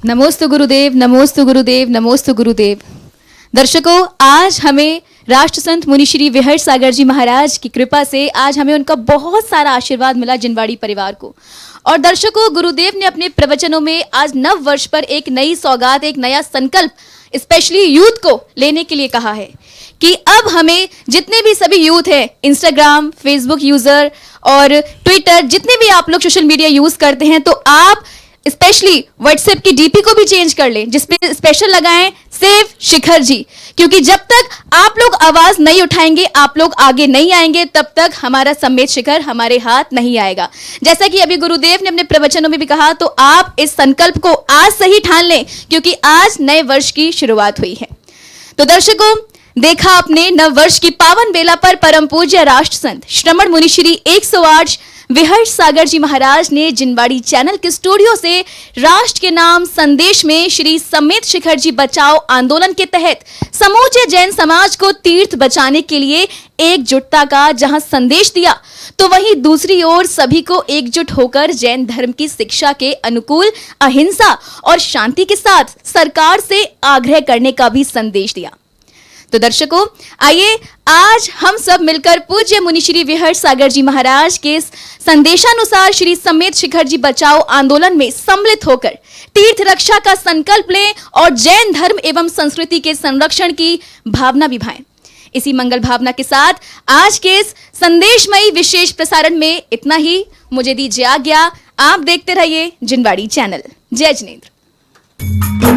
नमोस्तु गुरुदेव, नमोस्तु गुरुदेव, नमोस्तु गुरुदेव। दर्शकों, आज हमें राष्ट्र संत मुनि श्री विहर्षसागर जी महाराज की कृपा से आज हमें उनका बहुत सारा आशीर्वाद मिला जिनवाड़ी परिवार को। और दर्शकों, गुरुदेव ने अपने प्रवचनों में आज नव वर्ष पर एक नई सौगात, एक नया संकल्प स्पेशली यूथ को लेने के लिए कहा है कि अब हमें जितने भी सभी यूथ हैं, इंस्टाग्राम, फेसबुक यूजर और ट्विटर, जितने भी आप लोग सोशल मीडिया यूज करते हैं, तो आप स्पेशली व्हाट्सएप की डीपी को भी चेंज कर लें, जिसपे स्पेशल लगाएं सेव शिखर जी, क्योंकि जब तक आप लोग आवाज नहीं उठाएंगे, आप लोग आगे नहीं आएंगे, तब तक हमारा सम्मेद शिखर हमारे हाथ नहीं आएगा। जैसा कि अभी गुरुदेव ने अपने प्रवचनों में भी कहा, तो आप इस संकल्प को आज से ही ठान लें, क्योंकि आज नए वर्ष की शुरुआत हुई है। तो दर्शकों, देखा आपने नव वर्ष की पावन बेला पर परम पूज्य राष्ट्र संत श्रमण मुनि श्री 108 विहर्षसागर जी महाराज ने जिनवाड़ी चैनल के स्टूडियो से राष्ट्र के नाम संदेश में श्री सम्मेद शिखर जी बचाओ आंदोलन के तहत समूचे जैन समाज को तीर्थ बचाने के लिए एकजुटता का जहां संदेश दिया, तो वहीं दूसरी ओर सभी को एकजुट होकर जैन धर्म की शिक्षा के अनुकूल अहिंसा और शांति के साथ सरकार से आग्रह करने का भी संदेश दिया। तो दर्शकों, आइए आज हम सब मिलकर पूज्य मुनि श्री विहर्षसागर जी महाराज के संदेशानुसार श्री सम्मेद शिखर जी बचाओ आंदोलन में सम्मिलित होकर तीर्थ रक्षा का संकल्प लें और जैन धर्म एवं संस्कृति के संरक्षण की भावना निभाएं। इसी मंगल भावना के साथ आज के इस संदेशमयी विशेष प्रसारण में इतना ही। मुझे दीजिए आज्ञा। आप देखते रहिए जिनवाड़ी चैनल। जय जिनेंद्र।